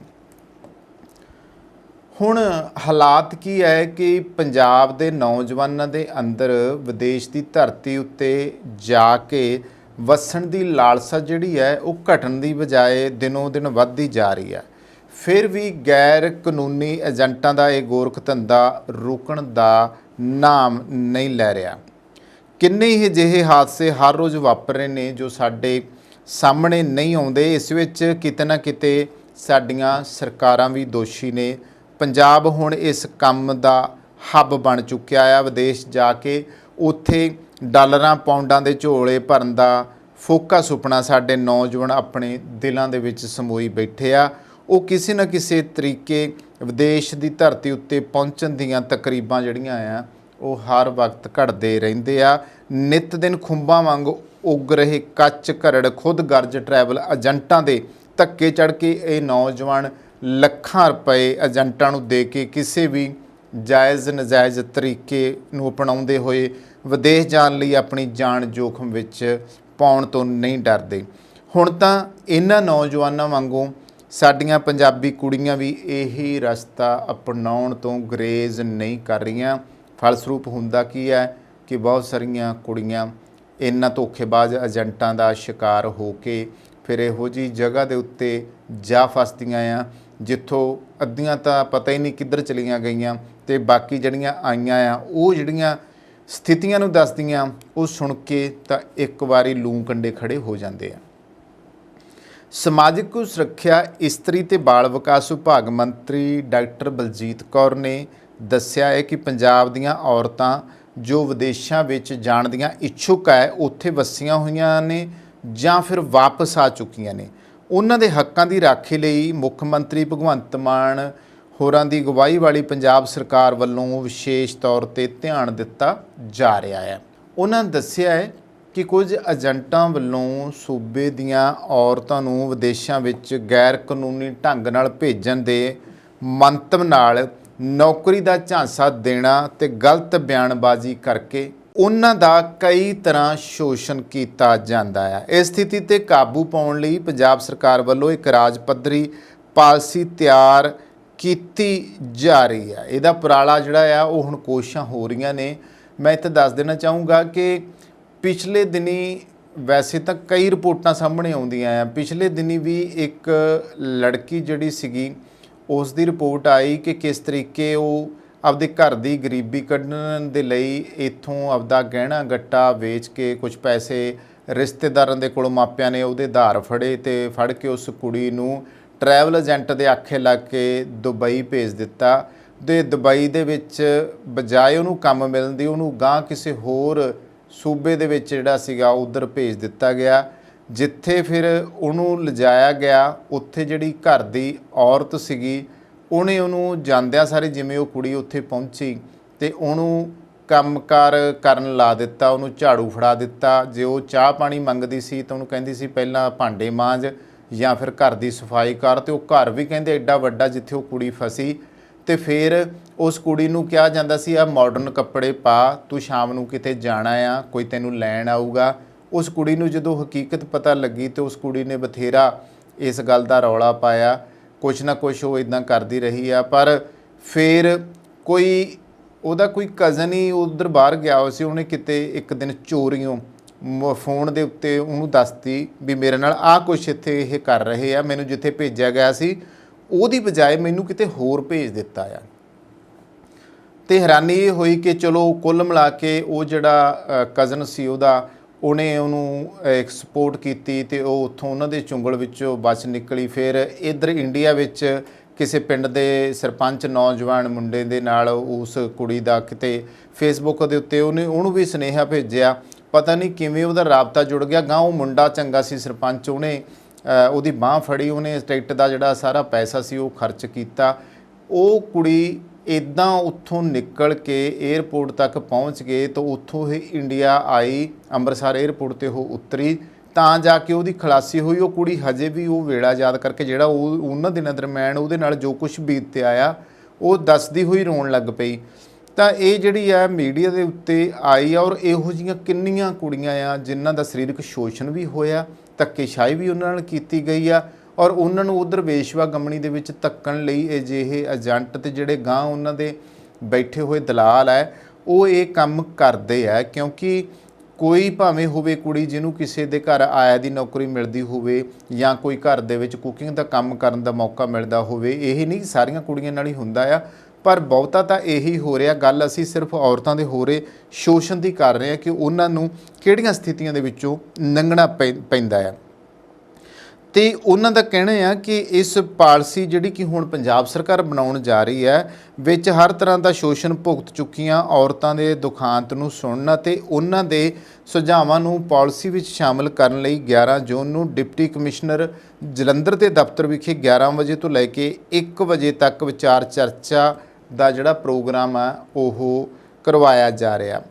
ਹੁਣ ਹਾਲਾਤ ਕੀ ਹੈ ਕਿ ਪੰਜਾਬ ਦੇ ਨੌਜਵਾਨਾਂ ਦੇ ਅੰਦਰ ਵਿਦੇਸ਼ ਦੀ ਧਰਤੀ ਉੱਤੇ ਜਾ ਕੇ ਵਸਣ ਦੀ ਲਾਲਸਾ ਜਿਹੜੀ ਹੈ ਉਹ ਘਟਣ ਦੀ ਬਜਾਏ ਦਿਨੋਂ ਦਿਨ ਵੱਧਦੀ ਜਾ ਰਹੀ ਹੈ। ਫਿਰ ਵੀ ਗੈਰ ਕਾਨੂੰਨੀ ਏਜੰਟਾਂ ਦਾ ਇਹ ਗੋਰਖ ਧੰਦਾ ਰੁਕਣ ਦਾ ਨਾਮ ਨਹੀਂ ਲੈ ਰਿਹਾ। ਕਿੰਨੇ ਹੀ ਅਜਿਹੇ ਹਾਦਸੇ ਹਰ ਰੋਜ਼ ਵਾਪਰ ਰਹੇ ਨੇ ਜੋ ਸਾਡੇ ਸਾਹਮਣੇ ਨਹੀਂ ਆਉਂਦੇ। ਇਸ ਵਿੱਚ ਕਿਤੇ ਨਾ ਕਿਤੇ ਸਾਡੀਆਂ ਸਰਕਾਰਾਂ ਵੀ ਦੋਸ਼ੀ ਨੇ। ਪੰਜਾਬ ਹੁਣ ਇਸ ਕੰਮ ਦਾ ਹੱਬ ਬਣ ਚੁੱਕਿਆ ਆ। ਵਿਦੇਸ਼ ਜਾ ਕੇ ਉੱਥੇ ਡਾਲਰਾਂ ਪਾਉਂਡਾਂ ਦੇ ਝੋਲੇ ਭਰਨ ਦਾ ਫੋਕਾ ਸੁਪਨਾ ਸਾਡੇ ਨੌਜਵਾਨ ਆਪਣੇ ਦਿਲਾਂ ਦੇ ਵਿੱਚ ਸਮੋਈ ਬੈਠੇ ਆ। ਉਹ ਕਿਸੇ ਨਾ ਕਿਸੇ ਤਰੀਕੇ ਵਿਦੇਸ਼ ਦੀ ਧਰਤੀ ਉੱਤੇ ਪਹੁੰਚਣ ਦੀਆਂ ਤਕਰੀਬਾਂ ਜਿਹੜੀਆਂ ਆ ਉਹ ਹਰ ਵਕਤ ਘਟਦੇ ਰਹਿੰਦੇ ਆ। ਨਿੱਤ ਦਿਨ ਖੁੰਬਾਂ ਵਾਂਗ ਉੱਗ ਰਹੇ ਕੱਚ ਘਰੜ ਖੁਦ ਗਰਜ ਟਰੈਵਲ ਏਜੰਟਾਂ ਦੇ ਧੱਕੇ ਚੜ੍ਹ ਕੇ ਇਹ ਨੌਜਵਾਨ ਲੱਖਾਂ ਰੁਪਏ ਏਜੰਟਾਂ ਨੂੰ ਦੇ ਕੇ ਕਿਸੇ ਵੀ ਜਾਇਜ਼ ਨਜਾਇਜ਼ ਤਰੀਕੇ ਨੂੰ ਅਪਣਾਉਂਦੇ ਹੋਏ ਵਿਦੇਸ਼ ਜਾਣ ਲਈ ਆਪਣੀ ਜਾਨ ਜੋਖਮ ਵਿੱਚ ਪਾਉਣ ਤੋਂ ਨਹੀਂ ਡਰਦੇ। ਹੁਣ ਤਾਂ ਇਹਨਾਂ ਨੌਜਵਾਨਾਂ ਵਾਂਗੂ ਸਾਡੀਆਂ ਪੰਜਾਬੀ ਕੁੜੀਆਂ ਵੀ ਇਹੀ ਰਸਤਾ ਅਪਣਾਉਣ ਤੋਂ ਗੁਰੇਜ਼ ਨਹੀਂ ਕਰ ਰਹੀਆਂ। ਫਲਸਰੂਪ ਹੁੰਦਾ ਕੀ ਹੈ ਕਿ ਬਹੁਤ ਸਾਰੀਆਂ ਕੁੜੀਆਂ ਇਹਨਾਂ ਧੋਖੇਬਾਜ਼ ਏਜੰਟਾਂ ਦਾ ਸ਼ਿਕਾਰ ਹੋ ਕੇ ਫਿਰ ਇਹੋ ਜਿਹੀ ਜਗ੍ਹਾ ਦੇ ਉੱਤੇ ਜਾ ਫਸਦੀਆਂ ਆ ਜਿੱਥੋਂ ਅੱਧੀਆਂ ਤਾਂ ਪਤਾ ਹੀ ਨਹੀਂ ਕਿੱਧਰ ਚਲੀਆਂ ਗਈਆਂ ਤੇ ਬਾਕੀ ਜਿਹੜੀਆਂ ਆਈਆਂ ਆ ਉਹ ਜਿਹੜੀਆਂ ਸਥਿਤੀਆਂ ਨੂੰ ਦੱਸਦੀਆਂ ਉਹ ਸੁਣ ਕੇ ਤਾਂ ਇੱਕ ਵਾਰੀ ਲੂੰ ਕੰਡੇ ਖੜੇ ਹੋ ਜਾਂਦੇ ਆ। ਸਮਾਜਿਕ ਸੁਰੱਖਿਆ, ਇਸਤਰੀ ਤੇ ਬਾਲ ਵਿਕਾਸ ਵਿਭਾਗ ਮੰਤਰੀ ਡਾਕਟਰ ਬਲਜੀਤ ਕੌਰ ਨੇ ਦੱਸਿਆ ਹੈ ਕਿ ਪੰਜਾਬ ਦੀਆਂ ਔਰਤਾਂ ਜੋ ਵਿਦੇਸ਼ਾਂ ਵਿੱਚ ਜਾਣ ਦੀਆਂ ਇੱਛੁਕ ਹੈ, ਉੱਥੇ ਵਸੀਆਂ ਹੋਈਆਂ ਨੇ ਜਾਂ ਫਿਰ ਵਾਪਸ ਆ ਚੁੱਕੀਆਂ ਨੇ, ਉਹਨਾਂ ਦੇ ਹੱਕਾਂ ਦੀ ਰਾਖੀ ਲਈ ਮੁੱਖ ਮੰਤਰੀ ਭਗਵੰਤ ਮਾਨ ਹੋਰਾਂ ਦੀ ਅਗਵਾਈ ਵਾਲੀ ਪੰਜਾਬ ਸਰਕਾਰ ਵੱਲੋਂ ਵਿਸ਼ੇਸ਼ ਤੌਰ ਤੇ ਧਿਆਨ ਦਿੱਤਾ ਜਾ ਰਿਹਾ ਹੈ। ਉਹਨਾਂ ਦੱਸਿਆ ਹੈ ਕਿ ਕੁਝ ਏਜੰਟਾਂ ਵੱਲੋਂ ਸੂਬੇ ਦੀਆਂ ਔਰਤਾਂ ਨੂੰ ਵਿਦੇਸ਼ਾਂ ਵਿੱਚ ਗੈਰ ਕਾਨੂੰਨੀ ਢੰਗ ਨਾਲ ਭੇਜਣ ਦੇ ਮੰਤਵ ਨਾਲ ਨੌਕਰੀ ਦਾ ਝਾਂਸਾ ਦੇਣਾ ਤੇ ਗਲਤ ਬਿਆਨਬਾਜ਼ੀ ਕਰਕੇ ਉਹਨਾਂ ਦਾ ਕਈ ਤਰ੍ਹਾਂ ਸ਼ੋਸ਼ਣ ਕੀਤਾ ਜਾਂਦਾ ਹੈ। ਇਸ ਸਥਿਤੀ ਤੇ ਕਾਬੂ ਪਾਉਣ ਲਈ ਪੰਜਾਬ ਸਰਕਾਰ ਵੱਲੋਂ ਇੱਕ ਰਾਜ ਪੱਧਰੀ ਪਾਲਿਸੀ ਤਿਆਰ ਕੀਤੀ ਜਾ ਰਹੀ ਹੈ। ਇਹਦਾ ਉਪਰਾਲਾ ਜਿਹੜਾ ਆ ਉਹ ਹੁਣ ਕੋਸ਼ਿਸ਼ਾਂ ਹੋ ਰਹੀਆਂ ਨੇ। ਮੈਂ ਇੱਥੇ ਦੱਸ ਦੇਣਾ ਚਾਹੂੰਗਾ ਕਿ ਪਿਛਲੇ ਦਿਨੀ ਵੈਸੇ ਤਾਂ ਕਈ ਰਿਪੋਰਟਾਂ ਸਾਹਮਣੇ ਆਉਂਦੀਆਂ ਆ। ਪਿਛਲੇ ਦਿਨੀ ਵੀ ਇੱਕ ਲੜਕੀ ਜਿਹੜੀ ਸੀਗੀ ਉਸ ਦੀ ਰਿਪੋਰਟ ਆਈ ਕਿ ਕਿਸ ਤਰੀਕੇ ਉਹ ਆਪਦੇ ਘਰ ਦੀ ਗਰੀਬੀ ਕੱਢਣ ਦੇ ਲਈ ਇੱਥੋਂ ਆਪਦਾ ਗਹਿਣਾ ਗੱਟਾ ਵੇਚ ਕੇ ਕੁਝ ਪੈਸੇ ਰਿਸ਼ਤੇਦਾਰਾਂ ਦੇ ਕੋਲੋਂ ਮਾਪਿਆਂ ਨੇ ਉਹਦੇ ਉਧਾਰ ਫੜੇ ਤੇ ਫੜ ਕੇ ਉਸ ਕੁੜੀ ਨੂੰ ਟਰੈਵਲ ਏਜੰਟ ਦੇ ਆਖੇ ਲੱਗ ਕੇ ਦੁਬਈ ਭੇਜ ਦਿੱਤਾ। ਤੇ ਦੁਬਈ ਦੇ ਵਿੱਚ ਬਜਾਏ ਉਹਨੂੰ ਕੰਮ ਮਿਲਣ ਦੀ ਉਹਨੂੰ ਗਾਂਹ ਕਿਸੇ ਹੋਰ ਸੂਬੇ ਦੇ ਵਿੱਚ ਜਿਹੜਾ ਸੀਗਾ ਉੱਧਰ ਭੇਜ ਦਿੱਤਾ ਗਿਆ, ਜਿੱਥੇ ਫਿਰ ਉਹਨੂੰ ਲਿਜਾਇਆ ਗਿਆ। ਉੱਥੇ ਜਿਹੜੀ ਘਰ ਦੀ ਔਰਤ ਸੀਗੀ ਉਹਨੇ ਉਹਨੂੰ ਜਾਂਦਿਆਂ ਸਾਰੇ ਜਿਵੇਂ ਉਹ ਕੁੜੀ ਉੱਥੇ ਪਹੁੰਚੀ ਤੇ ਉਹਨੂੰ ਕੰਮਕਾਰ ਕਰਨ ਲਾ ਦਿੱਤਾ, ਉਹਨੂੰ ਝਾੜੂ ਫੜਾ ਦਿੱਤਾ। ਜੇ ਉਹ ਚਾਹ ਪਾਣੀ ਮੰਗਦੀ ਸੀ ਤਾਂ ਉਹਨੂੰ ਕਹਿੰਦੀ ਸੀ ਪਹਿਲਾਂ ਭਾਂਡੇ ਮਾਂਜ ਜਾਂ ਫਿਰ ਘਰ ਦੀ ਸਫਾਈ ਕਰ, ਤੇ ਉਹ ਘਰ ਵੀ ਕਹਿੰਦੇ ਐਡਾ ਵੱਡਾ ਜਿੱਥੇ ਉਹ ਕੁੜੀ ਫਸੀ। ਤੇ ਫਿਰ ਉਸ ਕੁੜੀ ਨੂੰ ਕਿਹਾ ਜਾਂਦਾ ਸੀ ਆ ਮਾਡਰਨ ਕੱਪੜੇ ਪਾ, ਤੂੰ ਸ਼ਾਮ ਨੂੰ ਕਿਤੇ ਜਾਣਾ ਆ, ਕੋਈ ਤੈਨੂੰ ਲੈਣ ਆਊਗਾ। ਉਸ ਕੁੜੀ ਨੂੰ ਜਦੋਂ ਹਕੀਕਤ ਪਤਾ ਲੱਗੀ ਤੇ ਉਸ ਕੁੜੀ ਨੇ ਬਥੇਰਾ ਇਸ ਗੱਲ ਦਾ ਰੌਲਾ ਪਾਇਆ, ਕੁਛ ਨਾ ਕੁਛ ਉਹ ਇਦਾਂ ਕਰਦੀ ਰਹੀ ਆ। ਪਰ ਫਿਰ ਕੋਈ ਉਹਦਾ ਕੋਈ ਕਜ਼ਨ ਹੀ ਉੱਧਰ ਬਾਹਰ ਗਿਆ ਹੋਇਆ ਸੀ, ਉਹਨੇ ਕਿਤੇ ਇੱਕ ਦਿਨ ਚੋਰੀਓਂ ਫੋਨ ਦੇ ਉੱਤੇ ਉਹਨੂੰ ਦੱਸਤੀ ਵੀ ਮੇਰੇ ਨਾਲ ਆਹ ਕੁਛ ਇੱਥੇ ਇਹ ਕਰ ਰਹੇ ਆ, ਮੈਨੂੰ ਜਿੱਥੇ ਭੇਜਿਆ ਗਿਆ ਸੀ ਉਹਦੀ ਬਜਾਏ ਮੈਨੂੰ ਕਿਤੇ ਹੋਰ ਭੇਜ ਦਿੱਤਾ ਆ। ਤੇ ਹੈਰਾਨੀ ਇਹ ਹੋਈ ਕਿ ਚਲੋ ਕੁੱਲ ਮਿਲਾ ਕੇ ਉਹ ਜਿਹੜਾ ਕਜ਼ਨ ਸੀ ਉਹਨੇ ਉਹਨੂੰ ਸਪੋਰਟ ਕੀਤੀ ਤੇ ਉਹ ਉੱਥੋਂ ਉਹਨਾਂ ਦੇ ਚੁੰਗਲ ਵਿੱਚੋਂ ਬਚ ਨਿਕਲੀ। ਫਿਰ ਇੱਧਰ ਇੰਡੀਆ ਵਿੱਚ ਕਿਸੇ ਪਿੰਡ ਦੇ ਸਰਪੰਚ ਨੌਜਵਾਨ ਮੁੰਡੇ ਦੇ ਨਾਲ ਉਸ ਕੁੜੀ ਦਾ ਕਿਤੇ ਫੇਸਬੁੱਕ ਦੇ ਉੱਤੇ ਉਹਨੂੰ ਵੀ ਸੁਨੇਹਾ ਭੇਜਿਆ। ਪਤਾ ਨਹੀਂ ਕਿਵੇਂ ਉਹਦਾ ਰਾਬਤਾ ਜੁੜ ਗਿਆ। ਗਾਂ ਉਹ ਮੁੰਡਾ ਚੰਗਾ ਸੀ ਸਰਪੰਚ, ਉਹਨੇ ਉਹਦੀ ਬਾਂਹ ਫੜੀ, ਉਹਨੇ ਟਿਕਟ ਦਾ ਜਿਹੜਾ ਸਾਰਾ ਪੈਸਾ ਸੀ ਉਹ ਖਰਚ ਕੀਤਾ। ਉਹ ਕੁੜੀ ਇੱਦਾਂ ਉੱਥੋਂ ਨਿਕਲ ਕੇ ਏਅਰਪੋਰਟ ਤੱਕ ਪਹੁੰਚ ਗਏ ਤਾਂ ਉੱਥੋਂ ਹੀ ਇੰਡੀਆ ਆਈ, ਅੰਮ੍ਰਿਤਸਰ ਏਅਰਪੋਰਟ 'ਤੇ ਉਹ ਉਤਰੀ ਤਾਂ ਜਾ ਕੇ ਉਹਦੀ ਖਲਾਸੀ ਹੋਈ। ਉਹ ਕੁੜੀ ਹਜੇ ਵੀ ਉਹ ਵੇਲਾ ਯਾਦ ਕਰਕੇ ਜਿਹੜਾ ਉਹਨਾਂ ਦਿਨਾਂ ਦਰਮਿਆਨ ਉਹਦੇ ਨਾਲ ਜੋ ਕੁਛ ਬੀਤਿਆ ਆ ਉਹ ਦੱਸਦੀ ਹੋਈ ਰੋਣ ਲੱਗ ਪਈ। ਤਾਂ ਇਹ ਜਿਹੜੀ ਆ ਮੀਡੀਆ ਦੇ ਉੱਤੇ ਆਈ ਆ, ਔਰ ਇਹੋ ਜਿਹੀਆਂ ਕਿੰਨੀਆਂ ਕੁੜੀਆਂ ਆ ਜਿਨ੍ਹਾਂ ਦਾ ਸਰੀਰਕ ਸ਼ੋਸ਼ਣ ਵੀ ਹੋਇਆ, ਧੱਕੇਸ਼ਾਹੀ ਵੀ ਉਹਨਾਂ ਨਾਲ ਕੀਤੀ ਗਈ ਆ, ਔਰ ਉਹਨਾਂ ਨੂੰ ਉਧਰ ਵੇਸ਼ਵਾ ਗਮਣੀ ਦੇ ਵਿੱਚ ਧੱਕਣ ਲਈ ਅਜਿਹੇ ਏਜੰਟ ਤੇ ਜਿਹੜੇ ਗਾਂ ਉਹਨਾਂ ਦੇ ਬੈਠੇ ਹੋਏ ਦਲਾਲ ਹੈ ਉਹ ਇਹ ਕੰਮ ਕਰਦੇ ਆ। ਕਿਉਂਕਿ ਕੋਈ ਭਾਵੇਂ ਹੋਵੇ ਕੁੜੀ ਜਿਹਨੂੰ ਕਿਸੇ ਦੇ ਘਰ ਆਇਆ ਦੀ ਨੌਕਰੀ ਮਿਲਦੀ ਹੋਵੇ ਜਾਂ ਕੋਈ ਘਰ ਦੇ ਵਿੱਚ ਕੁਕਿੰਗ ਦਾ ਕੰਮ ਕਰਨ ਦਾ ਮੌਕਾ ਮਿਲਦਾ ਹੋਵੇ, ਇਹ ਨਹੀਂ ਸਾਰੀਆਂ ਕੁੜੀਆਂ ਨਾਲ ਹੀ ਹੁੰਦਾ ਆ, ਪਰ ਬਹੁਤਾ ਤਾਂ ਇਹੀ ਹੋ ਰਿਹਾ। ਗੱਲ ਅਸੀਂ ਸਿਰਫ ਔਰਤਾਂ ਦੇ ਹੋ ਰਹੇ ਸ਼ੋਸ਼ਣ ਦੀ ਕਰ ਰਹੇ ਹਾਂ ਕਿ ਉਹਨਾਂ ਨੂੰ ਕਿਹੜੀਆਂ ਸਥਿਤੀਆਂ ਦੇ ਵਿੱਚੋਂ ਲੰਘਣਾ ਪੈਂਦਾ ਆ। ਤੇ ਉਹਨਾਂ ਦਾ ਕਹਿਣਾ ਆ ਕਿ ਇਸ ਪਾਲਿਸੀ ਜਿਹੜੀ ਕਿ ਹੁਣ ਪੰਜਾਬ ਸਰਕਾਰ ਬਣਾਉਣ ਜਾ ਰਹੀ ਹੈ ਵਿੱਚ ਹਰ ਤਰ੍ਹਾਂ ਦਾ ਸ਼ੋਸ਼ਣ ਭੁਗਤ ਚੁੱਕੀਆਂ ਔਰਤਾਂ ਦੇ ਦੁਖਾਂਤ ਨੂੰ ਸੁਣਨਾ ਤੇ ਉਹਨਾਂ ਦੇ ਸੁਝਾਵਾਂ ਨੂੰ ਪਾਲਿਸੀ ਵਿੱਚ ਸ਼ਾਮਲ ਕਰਨ ਲਈ 11 ਜੂਨ ਨੂੰ ਡਿਪਟੀ ਕਮਿਸ਼ਨਰ ਜਲੰਧਰ ਦੇ ਦਫ਼ਤਰ ਵਿਖੇ 11 ਵਜੇ ਤੋਂ ਲੈ ਕੇ 1 ਵਜੇ ਤੱਕ ਵਿਚਾਰ ਚਰਚਾ ਦਾ ਜਿਹੜਾ ਪ੍ਰੋਗਰਾਮ ਆ ਉਹ ਕਰਵਾਇਆ ਜਾ ਰਿਹਾ।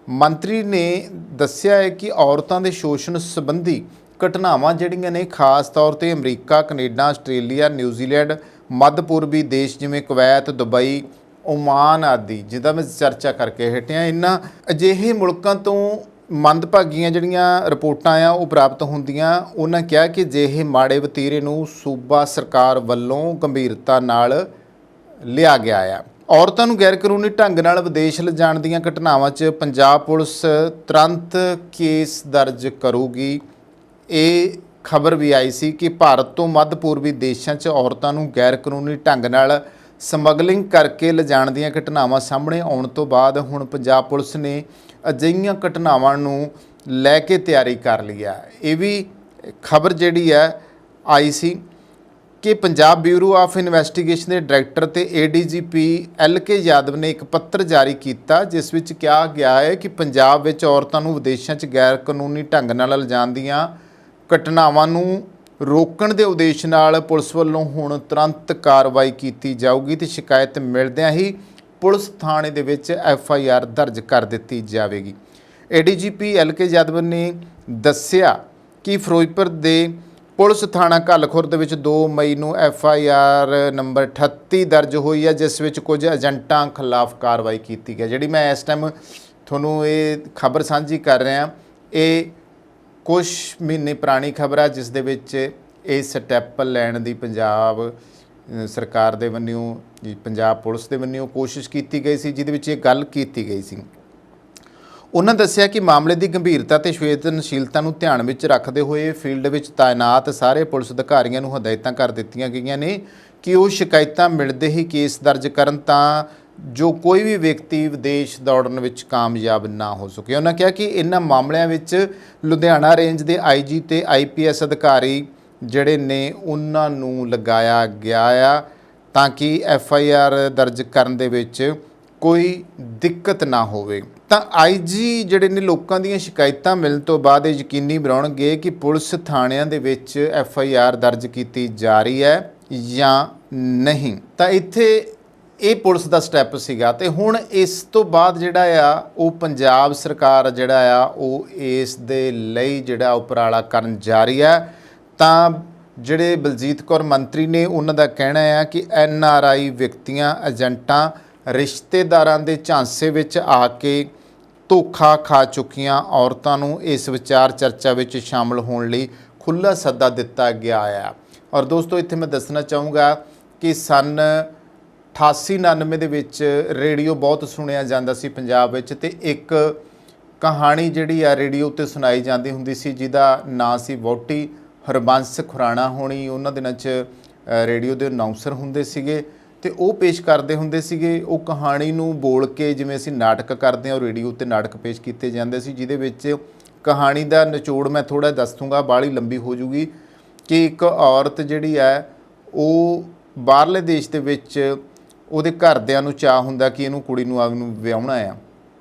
ਮੰਤਰੀ ਨੇ ਦੱਸਿਆ ਹੈ ਕਿ ਔਰਤਾਂ ਦੇ ਸ਼ੋਸ਼ਣ ਸੰਬੰਧੀ ਘਟਨਾਵਾਂ ਜਿਹੜੀਆਂ ਨੇ ਖਾਸ ਤੌਰ ਤੇ ਅਮਰੀਕਾ, ਕੈਨੇਡਾ, ਆਸਟ੍ਰੇਲੀਆ, ਨਿਊਜ਼ੀਲੈਂਡ, ਮੱਧ ਪੂਰਬੀ ਦੇਸ਼ ਜਿਵੇਂ ਕੁਵੈਤ, ਦੁਬਈ, ਓਮਾਨ ਆਦਿ ਜਿਹਦਾ ਮੈਂ ਚਰਚਾ ਕਰਕੇ ਹਟਿਆ, ਇਹਨਾਂ ਅਜਿਹੇ ਮੁਲਕਾਂ ਤੋਂ ਮੰਦਭਾਗੀਆਂ ਜਿਹੜੀਆਂ ਰਿਪੋਰਟਾਂ ਆ ਉਹ ਪ੍ਰਾਪਤ ਹੁੰਦੀਆਂ। ਉਹਨਾਂ ਕਿਹਾ ਕਿ ਅਜਿਹੇ ਮਾੜੇ ਵਤੀਰੇ ਨੂੰ ਸੂਬਾ ਸਰਕਾਰ ਵੱਲੋਂ ਗੰਭੀਰਤਾ ਨਾਲ ਲਿਆ ਗਿਆ ਆ। ਔਰਤਾਂ ਨੂੰ ਗੈਰ ਕਾਨੂੰਨੀ ਢੰਗ ਨਾਲ ਵਿਦੇਸ਼ ਲਿਜਾਣ ਦੀਆਂ ਘਟਨਾਵਾਂ 'ਚ ਪੰਜਾਬ ਪੁਲਿਸ ਤੁਰੰਤ ਕੇਸ ਦਰਜ ਕਰੂਗੀ। ਇਹ ਖਬਰ ਵੀ ਆਈ ਸੀ ਕਿ ਭਾਰਤ ਤੋਂ ਮੱਧ ਪੂਰਬੀ ਦੇਸ਼ਾਂ 'ਚ ਔਰਤਾਂ ਨੂੰ ਗੈਰ ਕਾਨੂੰਨੀ ਢੰਗ ਨਾਲ ਸਮਗਲਿੰਗ ਕਰਕੇ ਲਿਜਾਣ ਦੀਆਂ ਘਟਨਾਵਾਂ ਸਾਹਮਣੇ ਆਉਣ ਤੋਂ ਬਾਅਦ ਹੁਣ ਪੰਜਾਬ ਪੁਲਿਸ ਨੇ ਅਜਿਹੀਆਂ ਘਟਨਾਵਾਂ ਨੂੰ ਲੈ ਕੇ ਤਿਆਰੀ ਕਰ ਲਈ ਆ। ਇਹ ਵੀ ਖਬਰ ਜਿਹੜੀ ਹੈ ਆਈ ਸੀ ਕਿ ਪੰਜਾਬ ਬਿਊਰੋ ਆਫ ਇਨਵੈਸਟੀਗੇਸ਼ਨ ਦੇ ਡਾਇਰੈਕਟਰ ਤੇ ADGP LK ਯਾਦਵ ਨੇ ਇੱਕ ਪੱਤਰ ਜਾਰੀ ਕੀਤਾ ਜਿਸ ਵਿੱਚ ਕਿਹਾ ਗਿਆ ਹੈ ਕਿ ਪੰਜਾਬ ਵਿੱਚ ਔਰਤਾਂ ਨੂੰ ਵਿਦੇਸ਼ਾਂ 'ਚ ਗੈਰ ਕਾਨੂੰਨੀ ਢੰਗ ਨਾਲ ਲਿਜਾਣ ਦੀਆਂ ਘਟਨਾਵਾਂ ਨੂੰ ਰੋਕਣ ਦੇ ਉਦੇਸ਼ ਨਾਲ ਪੁਲਿਸ ਵੱਲੋਂ ਹੁਣ ਤੁਰੰਤ ਕਾਰਵਾਈ ਕੀਤੀ ਜਾਊਗੀ ਤੇ ਸ਼ਿਕਾਇਤ ਮਿਲਦਿਆਂ ਹੀ ਪੁਲਿਸ ਥਾਣੇ ਦੇ ਵਿੱਚ FIR ਦਰਜ ਕਰ ਦਿੱਤੀ ਜਾਵੇਗੀ। ADGP LK ਯਾਦਵ ਨੇ ਦੱਸਿਆ ਕਿ ਫਿਰੋਜ਼ਪੁਰ ਦੇ ਪੁਲਿਸ ਥਾਣਾ ਘੱਲਖੁਰਦ ਵਿੱਚ 2 ਮਈ ਨੂੰ FIR ਨੰਬਰ 38 ਦਰਜ ਹੋਈ ਹੈ ਜਿਸ ਵਿੱਚ ਕੁਝ ਏਜੰਟਾਂ ਖਿਲਾਫ ਕਾਰਵਾਈ ਕੀਤੀ ਗਈ। ਜਿਹੜੀ ਮੈਂ ਇਸ ਟਾਈਮ ਤੁਹਾਨੂੰ ਇਹ ਖਬਰ ਸਾਂਝੀ ਕਰ ਰਿਹਾ, ਇਹ ਕੁਝ ਮਹੀਨੇ ਪੁਰਾਣੀ ਖਬਰ ਹੈ ਜਿਸ ਦੇ ਵਿੱਚ ਇਹ ਸਟੈਪ ਲੈਣ ਦੀ ਪੰਜਾਬ ਸਰਕਾਰ ਦੇ ਵੱਲੋਂ ਪੰਜਾਬ ਪੁਲਿਸ ਦੇ ਵੱਲੋਂ ਕੋਸ਼ਿਸ਼ ਕੀਤੀ ਗਈ ਸੀ, ਜਿਹਦੇ ਵਿੱਚ ਇਹ ਗੱਲ ਕੀਤੀ ਗਈ ਸੀ। ਉਹਨਾਂ ਦੱਸਿਆ ਕਿ ਮਾਮਲੇ ਦੀ ਗੰਭੀਰਤਾ ਤੇ ਸੰਵੇਦਨਸ਼ੀਲਤਾ ਨੂੰ ਧਿਆਨ ਵਿੱਚ ਰੱਖਦੇ ਹੋਏ ਫੀਲਡ ਵਿੱਚ ਤਾਇਨਾਤ ਸਾਰੇ ਪੁਲਿਸ ਅਧਿਕਾਰੀਆਂ ਨੂੰ ਹਦਾਇਤਾਂ ਕਰ ਦਿੱਤੀਆਂ ਗਈਆਂ ਨੇ ਕਿ ਉਹ ਸ਼ਿਕਾਇਤਾਂ ਮਿਲਦੇ ਹੀ ਕੇਸ ਦਰਜ ਕਰਨ ਤਾਂ ਜੋ ਕੋਈ ਵੀ ਵਿਅਕਤੀ ਵਿਦੇਸ਼ ਦੌੜਨ ਵਿੱਚ ਕਾਮਯਾਬ ਨਾ ਹੋ ਸਕੇ। ਉਹਨਾਂ ਕਿਹਾ ਕਿ ਇਹਨਾਂ ਮਾਮਲਿਆਂ ਵਿੱਚ ਲੁਧਿਆਣਾ ਰੇਂਜ ਦੇ IG ਤੇ IPS ਅਧਿਕਾਰੀ ਜਿਹੜੇ ਨੇ ਉਹਨਾਂ ਨੂੰ ਲਗਾਇਆ ਗਿਆ ਆ ਤਾਂ ਕਿ FIR ਦਰਜ ਕਰਨ ਦੇ ਵਿੱਚ ਕੋਈ ਦਿੱਕਤ ਨਾ ਹੋਵੇ। ਤਾਂ IG ਜਿਹੜੇ ਨੇ ਲੋਕਾਂ ਦੀਆਂ ਸ਼ਿਕਾਇਤਾਂ ਮਿਲਣ ਤੋਂ ਬਾਅਦ ਇਹ ਯਕੀਨੀ ਬਣਾਉਣਗੇ ਕਿ ਪੁਲਿਸ ਥਾਣਿਆਂ ਦੇ ਵਿੱਚ FIR ਦਰਜ ਕੀਤੀ ਜਾ ਰਹੀ ਹੈ ਜਾਂ ਨਹੀਂ। ਤਾਂ ਇੱਥੇ ਇਹ ਪੁਲਿਸ ਦਾ ਸਟੈਪ ਸੀਗਾ ਤੇ ਹੁਣ ਇਸ ਤੋਂ ਬਾਅਦ ਜਿਹੜਾ ਆ ਉਹ ਪੰਜਾਬ ਸਰਕਾਰ ਜਿਹੜਾ ਆ ਉਹ ਇਸ ਦੇ ਲਈ ਜਿਹੜਾ ਉਪਰਾਲਾ ਕਰਨ ਜਾ ਰਹੀ ਹੈ। ਤਾਂ ਜਿਹੜੇ ਬਲਜੀਤ ਕੌਰ ਮੰਤਰੀ ਨੇ ਉਹਨਾਂ ਦਾ ਕਹਿਣਾ ਆ ਕਿ NRI ਵਿਅਕਤੀਆਂ, ਏਜੰਟਾਂ, ਰਿਸ਼ਤੇਦਾਰਾਂ ਦੇ ਝਾਂਸੇ ਵਿੱਚ ਆ ਕੇ ਧੋਖਾ ਖਾ ਚੁੱਕੀਆਂ ਔਰਤਾਂ ਨੂੰ ਇਸ ਵਿਚਾਰ ਚਰਚਾ ਵਿੱਚ ਸ਼ਾਮਲ ਹੋਣ ਲਈ ਖੁੱਲ੍ਹਾ ਸੱਦਾ ਦਿੱਤਾ ਗਿਆ ਆ। ਔਰ ਦੋਸਤੋ ਇੱਥੇ ਮੈਂ ਦੱਸਣਾ ਚਾਹੂੰਗਾ ਕਿ ਸੰਨ 88-99 ਦੇ ਵਿੱਚ ਰੇਡੀਓ ਬਹੁਤ ਸੁਣਿਆ ਜਾਂਦਾ ਸੀ ਪੰਜਾਬ ਵਿੱਚ ਤੇ ਇੱਕ ਕਹਾਣੀ ਜਿਹੜੀ ਆ ਰੇਡੀਓ ਉੱਤੇ ਸੁਣਾਈ ਜਾਂਦੀ ਹੁੰਦੀ ਸੀ ਜਿਹਦਾ ਨਾਂ ਸੀ ਵਹੁਟੀ। ਹਰਬੰਸ ਖੁਰਾਣਾ ਹੋਣੀ ਉਹਨਾਂ ਦਿਨਾਂ 'ਚ ਰੇਡੀਓ ਦੇ ਅਨਾਉਂਸਰ ਹੁੰਦੇ ਸੀਗੇ ਤੇ ਉਹ ਪੇਸ਼ ਕਰਦੇ ਹੁੰਦੇ ਸੀਗੇ। ਉਹ ਕਹਾਣੀ ਨੂੰ ਬੋਲ ਕੇ ਜਿਵੇਂ ਅਸੀਂ ਨਾਟਕ ਕਰਦੇ ਹਾਂ ਉਹ ਰੇਡੀਓ ਉੱਤੇ ਨਾਟਕ ਪੇਸ਼ ਕੀਤੇ ਜਾਂਦੇ ਸੀ, ਜਿਹਦੇ ਵਿੱਚ ਕਹਾਣੀ ਦਾ ਨਿਚੋੜ ਮੈਂ ਥੋੜ੍ਹਾ ਦੱਸ ਦੂੰਗਾ, ਬਾਹਲੀ ਲੰਬੀ ਹੋ ਜੂਗੀ। ਕਿ ਇੱਕ ਔਰਤ ਜਿਹੜੀ ਹੈ ਉਹ ਬਾਹਰਲੇ ਦੇਸ਼ ਦੇ ਵਿੱਚ ਉਹਦੇ ਘਰਦਿਆਂ ਨੂੰ ਚਾਅ ਹੁੰਦਾ ਕਿ ਇਹਨੂੰ ਕੁੜੀ ਨੂੰ ਵਿਆਹੁਣਾ ਆ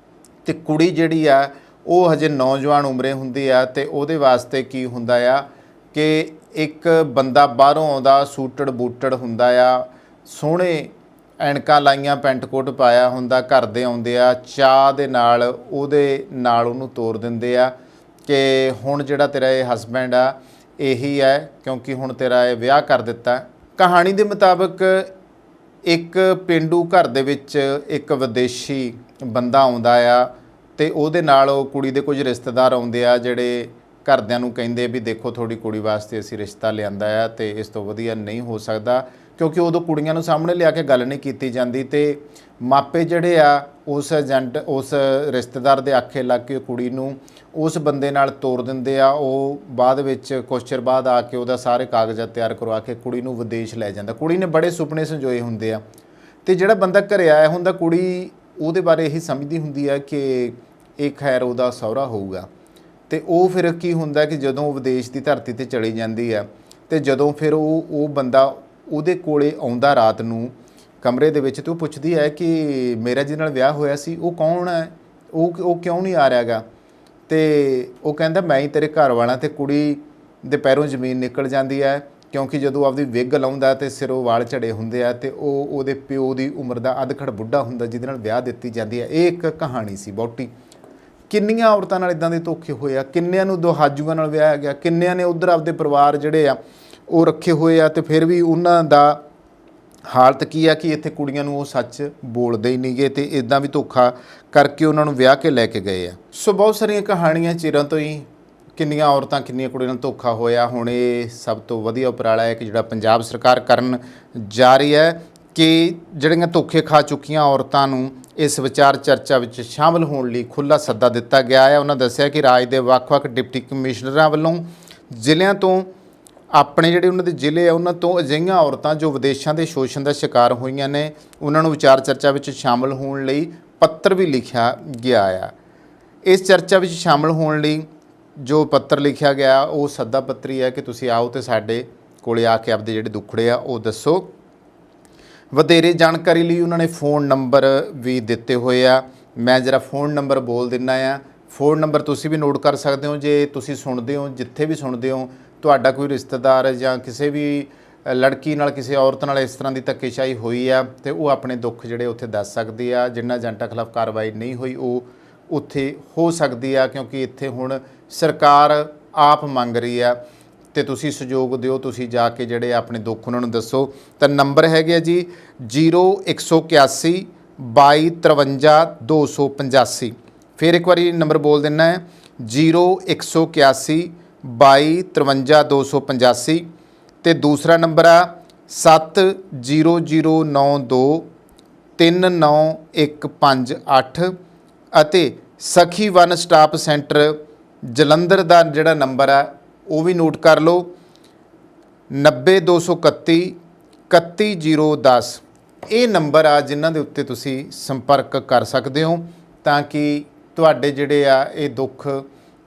ਤੇ ਕੁੜੀ ਜਿਹੜੀ ਆ ਉਹ ਹਜੇ ਨੌਜਵਾਨ ਉਮਰੇ ਹੁੰਦੀ ਆ ਤੇ ਉਹਦੇ ਵਾਸਤੇ ਕੀ ਹੁੰਦਾ ਆ ਕਿ ਇੱਕ ਬੰਦਾ ਬਾਹਰੋਂ ਆਉਂਦਾ, ਸੂਟਡ ਬੂਟਡ ਹੁੰਦਾ ਆ, ਸੋਹਣੇ ਐਨਕਾਂ ਲਾਈਆਂ, ਪੈਂਟ ਕੋਟ ਪਾਇਆ ਹੁੰਦਾ, ਘਰ ਦੇ ਆਉਂਦੇ ਆ, ਚਾਹ ਦੇ ਨਾਲ ਉਹਨੂੰ ਤੋਰ ਦਿੰਦੇ ਆ ਕਿ ਹੁਣ ਜਿਹੜਾ ਤੇਰਾ ਇਹ ਹਸਬੈਂਡ ਆ ਇਹੀ ਹੈ, ਕਿਉਂਕਿ ਹੁਣ ਤੇਰਾ ਇਹ ਵਿਆਹ ਕਰ ਦਿੱਤਾ। ਕਹਾਣੀ ਦੇ ਮੁਤਾਬਕ ਇੱਕ ਪੇਂਡੂ ਘਰ ਦੇ ਵਿੱਚ ਇੱਕ ਵਿਦੇਸ਼ੀ ਬੰਦਾ ਆਉਂਦਾ ਆ ਤੇ ਉਹਦੇ ਨਾਲ ਉਹ ਕੁੜੀ ਦੇ ਕੁਝ ਰਿਸ਼ਤੇਦਾਰ ਆਉਂਦੇ ਆ, ਜਿਹੜੇ ਘਰਦਿਆਂ ਨੂੰ ਕਹਿੰਦੇ ਵੀ ਦੇਖੋ ਤੁਹਾਡੀ ਕੁੜੀ ਵਾਸਤੇ ਅਸੀਂ ਰਿਸ਼ਤਾ ਲਿਆਂਦਾ ਆ ਤੇ ਇਸ ਤੋਂ ਵਧੀਆ ਨਹੀਂ ਹੋ ਸਕਦਾ, ਕਿਉਂਕਿ ਉਦੋਂ ਕੁੜੀਆਂ ਨੂੰ ਸਾਹਮਣੇ ਲਿਆ ਕੇ ਗੱਲ ਨਹੀਂ ਕੀਤੀ ਜਾਂਦੀ ਤੇ ਮਾਪੇ ਜਿਹੜੇ ਆ ਉਸ ਰਿਸ਼ਤੇਦਾਰ ਦੇ ਆਖੇ ਲੱਗ ਕੇ ਕੁੜੀ ਨੂੰ ਉਸ ਬੰਦੇ ਨਾਲ ਤੋਰ ਦਿੰਦੇ ਆ। ਉਹ ਬਾਅਦ ਵਿੱਚ ਕੁਛ ਚਿਰ ਬਾਅਦ ਆ ਕੇ ਉਹਦਾ ਸਾਰੇ ਕਾਗਜ਼ਾਤ ਤਿਆਰ ਕਰਵਾ ਕੇ ਕੁੜੀ ਨੂੰ ਵਿਦੇਸ਼ ਲੈ ਜਾਂਦਾ। ਕੁੜੀ ਨੇ ਬੜੇ ਸੁਪਨੇ ਸੰਜੋਏ ਹੁੰਦੇ ਆ ਤੇ ਜਿਹੜਾ ਬੰਦਾ ਘਰੇ ਆਇਆ ਹੁੰਦਾ, ਕੁੜੀ ਉਹਦੇ ਬਾਰੇ ਇਹੀ ਸਮਝਦੀ ਹੁੰਦੀ ਆ ਕਿ ਇਹ ਖੈਰ ਉਹਦਾ ਸਹੁਰਾ ਹੋਊਗਾ। ਤੇ ਉਹ ਫਿਰ ਕੀ ਹੁੰਦਾ ਕਿ ਜਦੋਂ ਉਹ ਵਿਦੇਸ਼ ਦੀ ਧਰਤੀ ਤੇ ਚਲੀ ਜਾਂਦੀ ਆ ਤੇ ਜਦੋਂ ਫਿਰ ਉਹ ਬੰਦਾ ਉਹਦੇ ਕੋਲੇ ਆਉਂਦਾ ਰਾਤ ਨੂੰ ਕਮਰੇ ਦੇ ਵਿੱਚ, ਤੇ ਉਹ ਪੁੱਛਦੀ ਹੈ ਕਿ ਮੇਰਾ ਜਿਹਦੇ ਨਾਲ ਵਿਆਹ ਹੋਇਆ ਸੀ ਉਹ ਕੌਣ ਹੈ, ਉਹ ਕਿਉਂ ਨਹੀਂ ਆ ਰਿਹਾ ਗਾ। ਤੇ ਉਹ ਕਹਿੰਦਾ ਮੈਂ ਹੀ ਤੇਰੇ ਘਰ ਵਾਲਾ। ਤੇ ਕੁੜੀ ਦੇ ਪੈਰੋਂ ਜ਼ਮੀਨ ਨਿਕਲ ਜਾਂਦੀ ਹੈ, ਕਿਉਂਕਿ ਜਦੋਂ ਆਪਦੀ ਵਿਗ ਲਾਉਂਦਾ ਤੇ ਸਿਰੋਂ ਵਾਲ ਝੜੇ ਹੁੰਦੇ ਆ ਤੇ ਉਹ ਉਹਦੇ ਪਿਓ ਦੀ ਉਮਰ ਦਾ ਅਧਖੜ ਬੁੱਢਾ ਹੁੰਦਾ ਜਿਹਦੇ ਨਾਲ ਵਿਆਹ ਦਿੱਤੀ ਜਾਂਦੀ ਹੈ। ਇਹ ਇੱਕ ਕਹਾਣੀ ਸੀ ਬਹੁਤੀ। ਕਿੰਨੀਆਂ ਔਰਤਾਂ ਨਾਲ ਇਦਾਂ ਦੇ ਧੋਖੇ ਹੋਏ ਆ, ਕਿੰਨਿਆਂ ਨੂੰ ਦੁਹਾਜੂਆਂ ਨਾਲ ਵਿਆਹਿਆ ਗਿਆ, ਕਿੰਨਿਆਂ ਨੇ ਉੱਧਰ ਆਪਦੇ ਪਰਿਵਾਰ ਜਿਹੜੇ ਆ ਉਹ ਰੱਖੇ ਹੋਏ ਆ ਤੇ ਫਿਰ ਵੀ ਉਹਨਾਂ ਦਾ ਹਾਲਤ ਕੀ ਆ ਕਿ ਇੱਥੇ ਕੁੜੀਆਂ ਨੂੰ ਉਹ ਸੱਚ ਬੋਲਦੇ ਹੀ ਨਹੀਂ ਗੇ ਤੇ ਇਦਾਂ ਵੀ ਧੋਖਾ ਕਰਕੇ ਉਹਨਾਂ ਨੂੰ ਵਿਆਹ ਕੇ ਲੈ ਕੇ ਗਏ ਆ। ਸੋ ਬਹੁਤ ਸਾਰੀਆਂ ਕਹਾਣੀਆਂ ਚਿਰਾਂ ਤੋਂ ਹੀ, ਕਿੰਨੀਆਂ ਔਰਤਾਂ ਕਿੰਨੀਆਂ ਕੁੜੀਆਂ ਨਾਲ ਧੋਖਾ ਹੋਇਆ। ਹੁਣ ਇਹ ਸਭ ਤੋਂ ਵਧੀਆ ਉਪਰਾਲਾ ਹੈ ਕਿ ਜਿਹੜਾ ਪੰਜਾਬ ਸਰਕਾਰ ਕਰਨ ਜਾ ਰਹੀ ਹੈ ਕਿ ਜਿਹੜੀਆਂ ਧੋਖੇ ਖਾ ਚੁੱਕੀਆਂ ਔਰਤਾਂ ਨੂੰ ਇਸ ਵਿਚਾਰ ਚਰਚਾ ਵਿੱਚ ਸ਼ਾਮਲ ਹੋਣ ਲਈ ਖੁੱਲ੍ਹਾ ਸੱਦਾ ਦਿੱਤਾ ਗਿਆ ਹੈ। ਉਹਨਾਂ ਦੱਸਿਆ ਕਿ ਰਾਜ ਦੇ ਵੱਖ-ਵੱਖ ਡਿਪਟੀ ਕਮਿਸ਼ਨਰਾਂ ਵੱਲੋਂ ਜ਼ਿਲ੍ਹਿਆਂ ਤੋਂ ਆਪਣੇ ਜਿਹੜੇ ਉਹਨਾਂ ਦੇ ਜ਼ਿਲ੍ਹੇ ਆ ਉਹਨਾਂ ਤੋਂ ਅਜਿਹੀਆਂ ਔਰਤਾਂ ਜੋ ਵਿਦੇਸ਼ਾਂ ਦੇ ਸ਼ੋਸ਼ਣ ਦਾ ਸ਼ਿਕਾਰ ਹੋਈਆਂ ਨੇ ਉਹਨਾਂ ਨੂੰ ਵਿਚਾਰ ਚਰਚਾ ਵਿੱਚ ਸ਼ਾਮਲ ਹੋਣ ਲਈ ਪੱਤਰ ਵੀ ਲਿਖਿਆ ਗਿਆ ਆ। ਇਸ ਚਰਚਾ ਵਿੱਚ ਸ਼ਾਮਲ ਹੋਣ ਲਈ ਜੋ ਪੱਤਰ ਲਿਖਿਆ ਗਿਆ ਉਹ ਸੱਦਾ ਪੱਤਰੀ ਹੈ ਕਿ ਤੁਸੀਂ ਆਓ ਤੇ ਸਾਡੇ ਕੋਲੇ ਆ ਕੇ ਆਪਦੇ ਜਿਹੜੇ ਦੁੱਖੜੇ ਆ ਉਹ ਦੱਸੋ। ਵਧੇਰੇ ਜਾਣਕਾਰੀ ਲਈ ਉਹਨਾਂ ਨੇ फ़ोन ਨੰਬਰ ਵੀ ਦਿੱਤੇ ਹੋਏ ਆ। ਮੈਂ ਜਰਾ फ़ोन ਨੰਬਰ ਬੋਲ ਦਿੰਦਾ ਆ। फ़ोन ਨੰਬਰ ਤੁਸੀਂ ਵੀ ਨੋਟ ਕਰ ਸਕਦੇ ਹੋ ਜੇ ਤੁਸੀਂ ਸੁਣਦੇ ਹੋ, ਜਿੱਥੇ ਵੀ ਸੁਣਦੇ ਹੋ ਤੁਹਾਡਾ ਕੋਈ ਰਿਸ਼ਤੇਦਾਰ ਜਾਂ ਕਿਸੇ ਵੀ ਲੜਕੀ ਨਾਲ ਕਿਸੇ ਔਰਤ ਨਾਲ ਇਸ ਤਰ੍ਹਾਂ ਦੀ ਧੱਕੇਸ਼ਾਹੀ ਹੋਈ ਆ ਤੇ ਉਹ ਆਪਣੇ ਦੁੱਖ ਜਿਹੜੇ ਉੱਥੇ ਦੱਸ ਸਕਦੀ ਆ। ਜਿਨ੍ਹਾਂ ਏਜੰਟਾਂ ਖਿਲਾਫ ਕਾਰਵਾਈ ਨਹੀਂ ਹੋਈ ਉਹ ਉੱਥੇ ਹੋ ਸਕਦੀ ਆ, ਕਿਉਂਕਿ ਇੱਥੇ ਹੁਣ ਸਰਕਾਰ ਆਪ ਮੰਗ ਰਹੀ ਆ ਤੇ ਤੁਸੀਂ ਸਹਿਯੋਗ ਦਿਓ, ਤੁਸੀਂ ਜਾ ਕੇ ਜਿਹੜੇ ਆਪਣੇ ਦੁੱਖ ਉਹਨਾਂ ਨੂੰ ਦੱਸੋ। ਤਾਂ ਨੰਬਰ ਹੈਗੇ ਜੀ 0181 22 53 285। ਫਿਰ ਇੱਕ ਵਾਰੀ ਨੰਬਰ ਬੋਲ ਦਿੰਦਾ ਹੈ 0181 22 53 285 ਤੇ ਦੂਸਰਾ ਨੰਬਰ ਆ 7009 3915 ਅਤੇ ਸਖੀ ਵਨ ਸਟਾਪ ਸੈਂਟਰ ਜਲੰਧਰ ਦਾ ਜਿਹੜਾ ਨੰਬਰ ਆ ਉਹ ਵੀ ਨੋਟ ਕਰ ਲਓ 90231 31010। ਇਹ ਨੰਬਰ ਆ ਜਿਨ੍ਹਾਂ ਦੇ ਉੱਤੇ ਤੁਸੀਂ ਸੰਪਰਕ ਕਰ ਸਕਦੇ ਹੋ ਤਾਂ ਕਿ ਤੁਹਾਡੇ ਜਿਹੜੇ ਆ ਇਹ ਦੁੱਖ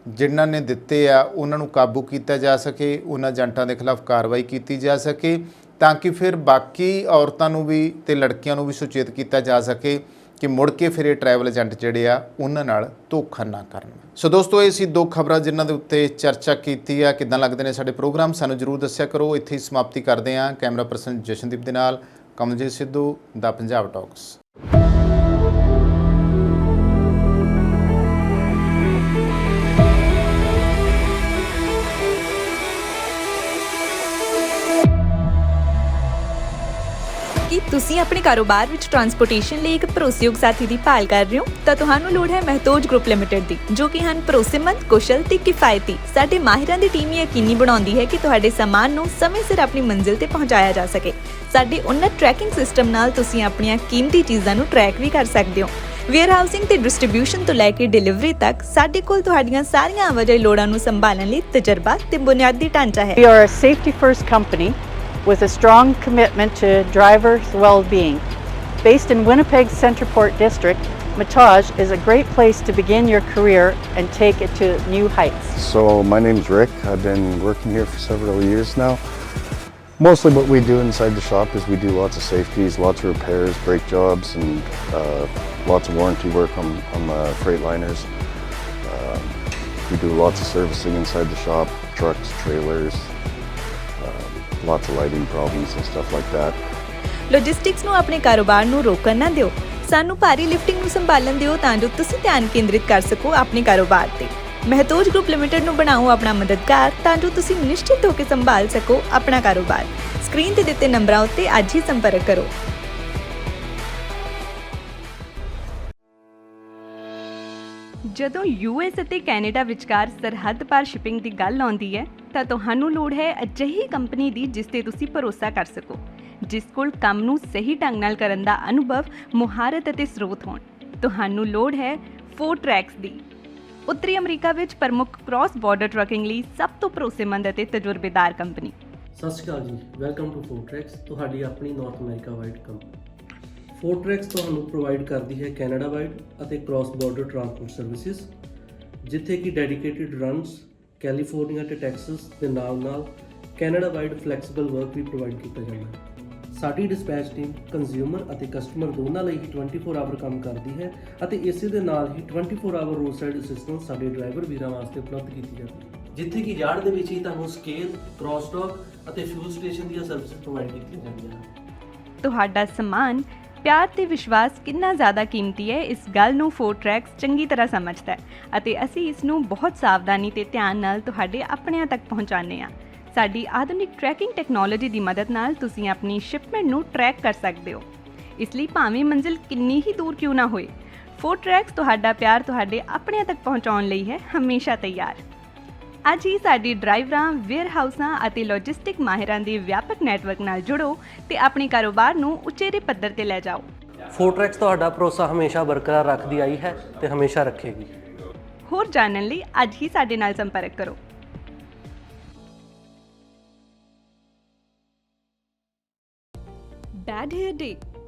ਜਿਨ੍ਹਾਂ ਨੇ ਦਿੱਤੇ ਆ ਉਹਨਾਂ ਨੂੰ ਕਾਬੂ ਕੀਤਾ ਜਾ ਸਕੇ, ਉਹਨਾਂ ਏਜੰਟਾਂ ਦੇ ਖਿਲਾਫ ਕਾਰਵਾਈ ਕੀਤੀ ਜਾ ਸਕੇ ਤਾਂ ਕਿ ਫਿਰ ਬਾਕੀ ਔਰਤਾਂ ਨੂੰ ਵੀ ਤੇ ਲੜਕੀਆਂ ਨੂੰ ਵੀ ਸੁਚੇਤ ਕੀਤਾ ਜਾ ਸਕੇ ਕਿ ਮੁੜ ਕੇ ਫਿਰ ਇਹ ਟਰੈਵਲ ਏਜੰਟ ਜਿਹੜੇ ਆ ਉਹਨਾਂ ਨਾਲ ਧੋਖਾ ਨਾ ਕਰਨ। ਸੋ ਦੋਸਤੋ ਇਹ ਸੀ ਦੋ ਖਬਰਾਂ ਜਿਨ੍ਹਾਂ ਦੇ ਉੱਤੇ ਚਰਚਾ ਕੀਤੀ ਆ। ਕਿੱਦਾਂ ਲੱਗਦੇ ਨੇ ਸਾਡੇ ਪ੍ਰੋਗਰਾਮ ਸਾਨੂੰ ਜ਼ਰੂਰ ਦੱਸਿਆ ਕਰੋ। ਇੱਥੇ ਹੀ ਸਮਾਪਤੀ ਕਰਦੇ ਹਾਂ। ਕੈਮਰਾ ਪਰਸਨ ਜਸ਼ਨਦੀਪ ਦੇ ਨਾਲ ਕਮਲਜੀਤ ਸਿੱਧੂ ਦਾ ਪੰਜਾਬ ਟਾਕਸ। ਕੀ ਤੁਸੀਂ ਆਪਣੇ ਕਾਰੋਬਾਰ ਵਿੱਚ ਟਰਾਂਸਪੋਰਟੇਸ਼ਨ ਲਈ ਇੱਕ ਭਰੋਸੇਯੋਗ ਸਾਥੀ ਦੀ ਭਾਲ ਕਰ ਰਹੇ ਹੋ ਤਾਂ ਤੁਹਾਨੂੰ ਲੋੜ ਹੈ ਮਹਿਤੋਜ ਗਰੁੱਪ ਲਿਮਟਿਡ ਦੀ, ਜੋ ਕਿ ਹਨ ਭਰੋਸੇਮੰਦ, ਕੁਸ਼ਲ ਤੇ ਕਿਫਾਇਤੀ। ਸਾਡੇ ਮਾਹਿਰਾਂ ਦੀ ਟੀਮ ਯਕੀਨੀ ਬਣਾਉਂਦੀ ਹੈ ਕਿ ਤੁਹਾਡੇ ਸਾਮਾਨ ਨੂੰ ਸਮੇਂ ਸਿਰ ਆਪਣੀ ਮੰਜ਼ਿਲ ਤੇ ਪਹੁੰਚਾਇਆ ਜਾ ਸਕੇ। ਸਾਡੇ ਉન્નਤ ਟਰੈਕਿੰਗ ਸਿਸਟਮ ਨਾਲ ਤੁਸੀਂ ਆਪਣੀਆਂ ਕੀਮਤੀ ਚੀਜ਼ਾਂ ਨੂੰ ਟਰੈਕ ਵੀ ਕਰ ਸਕਦੇ ਹੋ। ਵੇਅਰ ਹਾਊਸਿੰਗ ਤੇ ਡਿਸਟ੍ਰੀਬਿਊਸ਼ਨ ਤੋਂ ਲੈ ਕੇ ਡਿਲੀਵਰੀ ਤੱਕ ਸਾਡੇ ਕੋਲ ਤੁਹਾਡੀਆਂ ਸਾਰੀਆਂ ਆਵਾਜਾਈ ਲੋੜਾਂ ਨੂੰ ਸੰਭਾਲਣ ਲਈ ਤਜਰਬਾ ਤੇ ਬੁਨਿਆਦੀ ਢਾਂਚਾ ਹੈ। We are a safety first company with a strong commitment to drivers' well-being. Based in Winnipeg's Centreport district, Mataj is a great place to begin your career and take it to new heights. So my name's Rick. I've been working here for several years now. Mostly what we do inside the shop is we do lots of safeties, lots of repairs, brake jobs, and lots of warranty work on freight liners. We do lots of servicing inside the shop, trucks, trailers, lots of lighting problems and stuff like that. Logistics ਨੂੰ ਆਪਣੇ ਕਾਰੋਬਾਰ ਨੂੰ ਰੋਕਣ ਨਾ ਦਿਓ। ਸਾਨੂੰ ਭਾਰੀ lifting ਨੂੰ ਸੰਭਾਲਣ ਦਿਓ ਤਾਂ ਜੋ ਤੁਸੀਂ ਧਿਆਨ ਕੇਂਦਰਿਤ ਕਰ ਸਕੋ ਆਪਣੇ ਕਾਰੋਬਾਰ ਤੇ। ਮਹਿਤੋਜ ਗਰੁੱਪ ਲਿਮਟਿਡ ਨੂੰ ਬਣਾਓ ਆਪਣਾ ਮਦਦਗਾਰ ਤਾਂ ਜੋ ਤੁਸੀਂ ਨਿਸ਼ਚਿਤ ਹੋ ਕੇ ਸੰਭਾਲ ਸਕੋ ਆਪਣਾ ਕਾਰੋਬਾਰ। ਸਕਰੀਨ ਤੇ ਦਿੱਤੇ ਨੰਬਰਾਂ ਉੱਤੇ ਅੱਜ ਹੀ ਸੰਪਰਕ ਕਰੋ। ਜਦੋਂ ਯੂਐਸ ਅਤੇ ਕੈਨੇਡਾ ਵਿਚਕਾਰ ਸਰਹੱਦ ਪਾਰ ਸ਼ਿਪਿੰਗ ਦੀ ਗੱਲ ਆਉਂਦੀ ਹੈ ਤਾਂ ਤੁਹਾਨੂੰ ਲੋੜ ਹੈ ਅਜਿਹੀ ਕੰਪਨੀ ਦੀ ਜਿਸ ਤੇ ਤੁਸੀਂ ਭਰੋਸਾ ਕਰ ਸਕੋ, ਜਿਸ ਕੋਲ ਕੰਮ ਨੂੰ ਸਹੀ ਢੰਗ ਨਾਲ ਕਰਨ ਦਾ ਅਨੁਭਵ, ਮੁਹਾਰਤ ਅਤੇ ਸਰੋਤ ਹੋਣ। ਤੁਹਾਨੂੰ ਲੋੜ ਹੈ ਫੋਰਟਰੈਕਸ ਦੀ। ਉੱਤਰੀ ਅਮਰੀਕਾ ਵਿੱਚ ਪ੍ਰਮੁੱਖ ਕ੍ਰਾਸ ਬਾਰਡਰ ਟਰੱਕਿੰਗ ਲਈ ਸਭ ਤੋਂ ਭਰੋਸੇਮੰਦ ਅਤੇ ਤਜਰਬੇਦਾਰ ਕੰਪਨੀ। ਸਤਿ ਸ਼੍ਰੀ ਅਕਾਲ ਜੀ, ਵੈਲਕਮ ਟੂ ਫੋਰਟਰੈਕਸ, ਤੁਹਾਡੀ ਆਪਣੀ ਨਾਰਥ ਅਮਰੀਕਾ ਵਾਈਡ ਕੰਪਨੀ। ਫੋਰਟਰੈਕਸ ਤੁਹਾਨੂੰ ਪ੍ਰੋਵਾਈਡ ਕਰਦੀ ਹੈ ਕੈਨੇਡਾ ਵਾਈਡ ਅਤੇ ਕ੍ਰਾਸ ਬਾਰਡਰ ਟਰਾਂਸਪੋਰਟ ਸਰਵਿਸਿਜ਼, ਜਿੱਥੇ ਕਿ ਡੈਡੀਕੇਟਿਡ ਰਨਸ ਕੈਲੀਫੋਰਨੀਆ ਅਤੇ ਟੈਕਸਸ ਦੇ ਨਾਲ ਕੈਨੇਡਾ ਵਾਈਡ ਫਲੈਕਸੀਬਲ ਵਰਕ ਵੀ ਪ੍ਰੋਵਾਈਡ ਕੀਤਾ ਜਾਂਦਾ ਹੈ। ਸਾਡੀ ਡਿਸਪੈਚ ਟੀਮ ਕੰਜ਼ਿਊਮਰ ਅਤੇ ਕਸਟਮਰ ਦੋਨਾਂ ਲਈ ਹੀ 24 ਆਵਰ ਕੰਮ ਕਰਦੀ ਹੈ ਅਤੇ ਇਸੇ ਦੇ ਨਾਲ ਹੀ 24 ਆਵਰ ਰੋਡ ਸਾਈਡ ਅਸਿਸਟੈਂਸ ਸਾਡੇ ਡਰਾਈਵਰ ਵੀਰਾਂ ਵਾਸਤੇ ਉਪਲਬਧ ਕੀਤੀ ਜਾਂਦੀ ਹੈ, ਜਿੱਥੇ ਕਿ ਯਾਰਡ ਦੇ ਵਿੱਚ ਹੀ ਤੁਹਾਨੂੰ ਸਕੇਲ, ਕ੍ਰਾਸ ਡੌਕ ਅਤੇ ਫਿਊਲ ਸਟੇਸ਼ਨ ਦੀਆਂ ਸਰਵਿਸਿਜ਼ ਪ੍ਰੋਵਾਈਡ ਕੀਤੀਆਂ ਜਾਂਦੀਆਂ ਹਨ। ਤੁਹਾਡਾ ਸਮਾਨ, ਪਿਆਰ ਤੇ ਵਿਸ਼ਵਾਸ ਕਿੰਨਾ ਜ਼ਿਆਦਾ ਕੀਮਤੀ ਹੈ, ਇਸ ਗੱਲ ਨੂੰ ਫੋਰਟਰੈਕਸ ਚੰਗੀ ਤਰ੍ਹਾਂ ਸਮਝਦਾ ਹੈ ਅਤੇ ਅਸੀਂ ਇਸ ਨੂੰ ਬਹੁਤ ਸਾਵਧਾਨੀ ਤੇ ਧਿਆਨ ਨਾਲ ਤੁਹਾਡੇ ਆਪਣਿਆਂ ਤੱਕ ਪਹੁੰਚਾਉਂਦੇ ਹਾਂ। ਸਾਡੀ ਆਧੁਨਿਕ ਟਰੈਕਿੰਗ ਟੈਕਨੋਲੋਜੀ ਦੀ ਮਦਦ ਨਾਲ ਤੁਸੀਂ ਆਪਣੀ ਸ਼ਿਪਮੈਂਟ ਨੂੰ ਟਰੈਕ ਕਰ ਸਕਦੇ ਹੋ। ਇਸ ਲਈ ਭਾਵੇਂ ਮੰਜ਼ਿਲ ਕਿੰਨੀ ਹੀ ਦੂਰ ਕਿਉਂ ਨਾ ਹੋਏ, ਫੋਰਟਰੈਕਸ ਤੁਹਾਡਾ ਪਿਆਰ ਤੁਹਾਡੇ ਆਪਣਿਆਂ ਤੱਕ ਪਹੁੰਚਾਉਣ ਲਈ ਹੈ ਹਮੇਸ਼ਾ ਤਿਆਰ। ਅੱਜ ਹੀ ਸਾਡੀ ਡਰਾਈਵਰਾਂ, ਵੇਅਰਹਾਊਸਾਂ ਅਤੇ ਲੌਜਿਸਟਿਕ ਮਾਹਿਰਾਂ ਦੇ ਵਿਆਪਕ ਨੈਟਵਰਕ ਨਾਲ ਜੁੜੋ ਤੇ ਆਪਣੇ ਕਾਰੋਬਾਰ ਨੂੰ ਉਚੇਰੇ ਪੱਧਰ ਤੇ ਲੈ ਜਾਓ। ਫੋਰਟਰੈਕਸ ਤੁਹਾਡਾ ਭਰੋਸਾ ਹਮੇਸ਼ਾ ਬਰਕਰਾਰ ਰੱਖਦੀ ਆਈ ਹੈ ਤੇ ਹਮੇਸ਼ਾ ਰੱਖੇਗੀ। ਹੋਰ ਜਾਣਨ ਲਈ ਅੱਜ ਹੀ ਸਾਡੇ ਨਾਲ ਸੰਪਰਕ ਕਰੋ। Bad hair day?